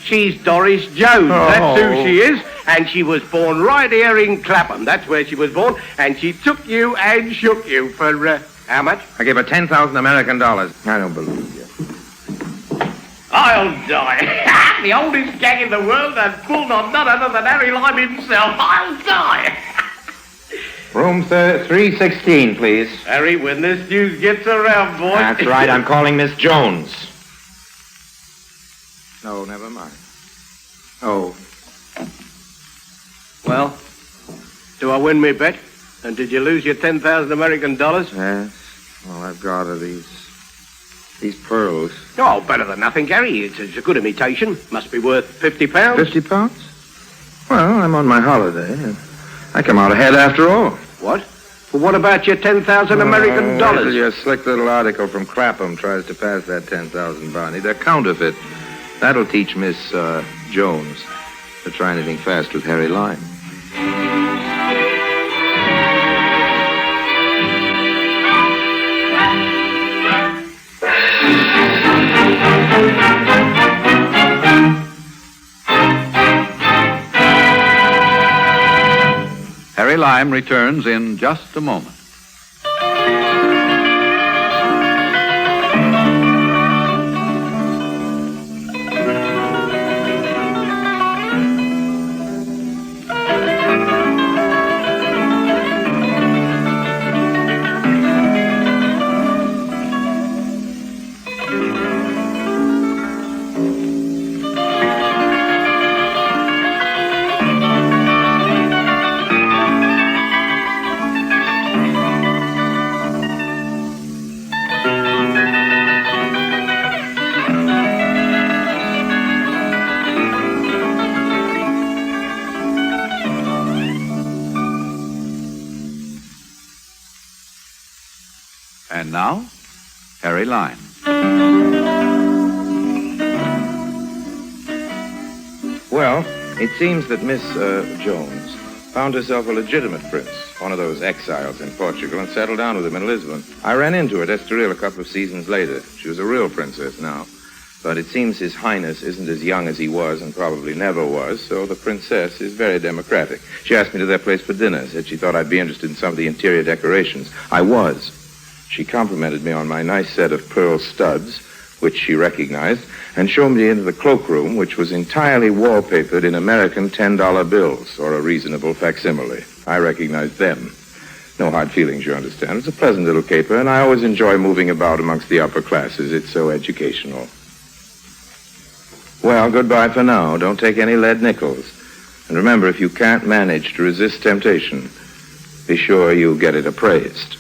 She's Doris Jones. Oh. That's who she is. And she was born right here in Clapham. That's where she was born. And she took you and shook you for, how much? I gave her 10,000 American dollars. I don't believe you. I'll die. The oldest gang in the world and pulled on none other than Harry Lime himself. I'll die. Room 316, please. Harry, when this news gets around, boy. That's right. I'm calling Miss Jones. No, never mind. Oh. Well, do I win me bet? And did you lose your 10,000 American dollars? Yes. All I've got are these pearls. Oh, better than nothing, Gary. It's a good imitation. Must be worth £50. £50? Well, I'm on my holiday. I come out ahead after all. What? Well, what about your 10,000 American dollars? Your slick little article from Clapham tries to pass that 10,000, Barney. They're counterfeit. That'll teach Miss Jones to try anything fast with Harry Lime. Harry Lime returns in just a moment. And now, Harry Lime. Well, it seems that Miss Jones found herself a legitimate prince, one of those exiles in Portugal, and settled down with him in Lisbon. I ran into her at Estoril a couple of seasons later. She was a real princess now. But it seems His Highness isn't as young as he was and probably never was, so the princess is very democratic. She asked me to their place for dinner, said she thought I'd be interested in some of the interior decorations. I was. She complimented me on my nice set of pearl studs, which she recognized, and showed me into the cloakroom, which was entirely wallpapered in American $10 bills, or a reasonable facsimile. I recognized them. No hard feelings, you understand. It's a pleasant little caper, and I always enjoy moving about amongst the upper classes. It's so educational. Well, goodbye for now. Don't take any lead nickels. And remember, if you can't manage to resist temptation, be sure you get it appraised.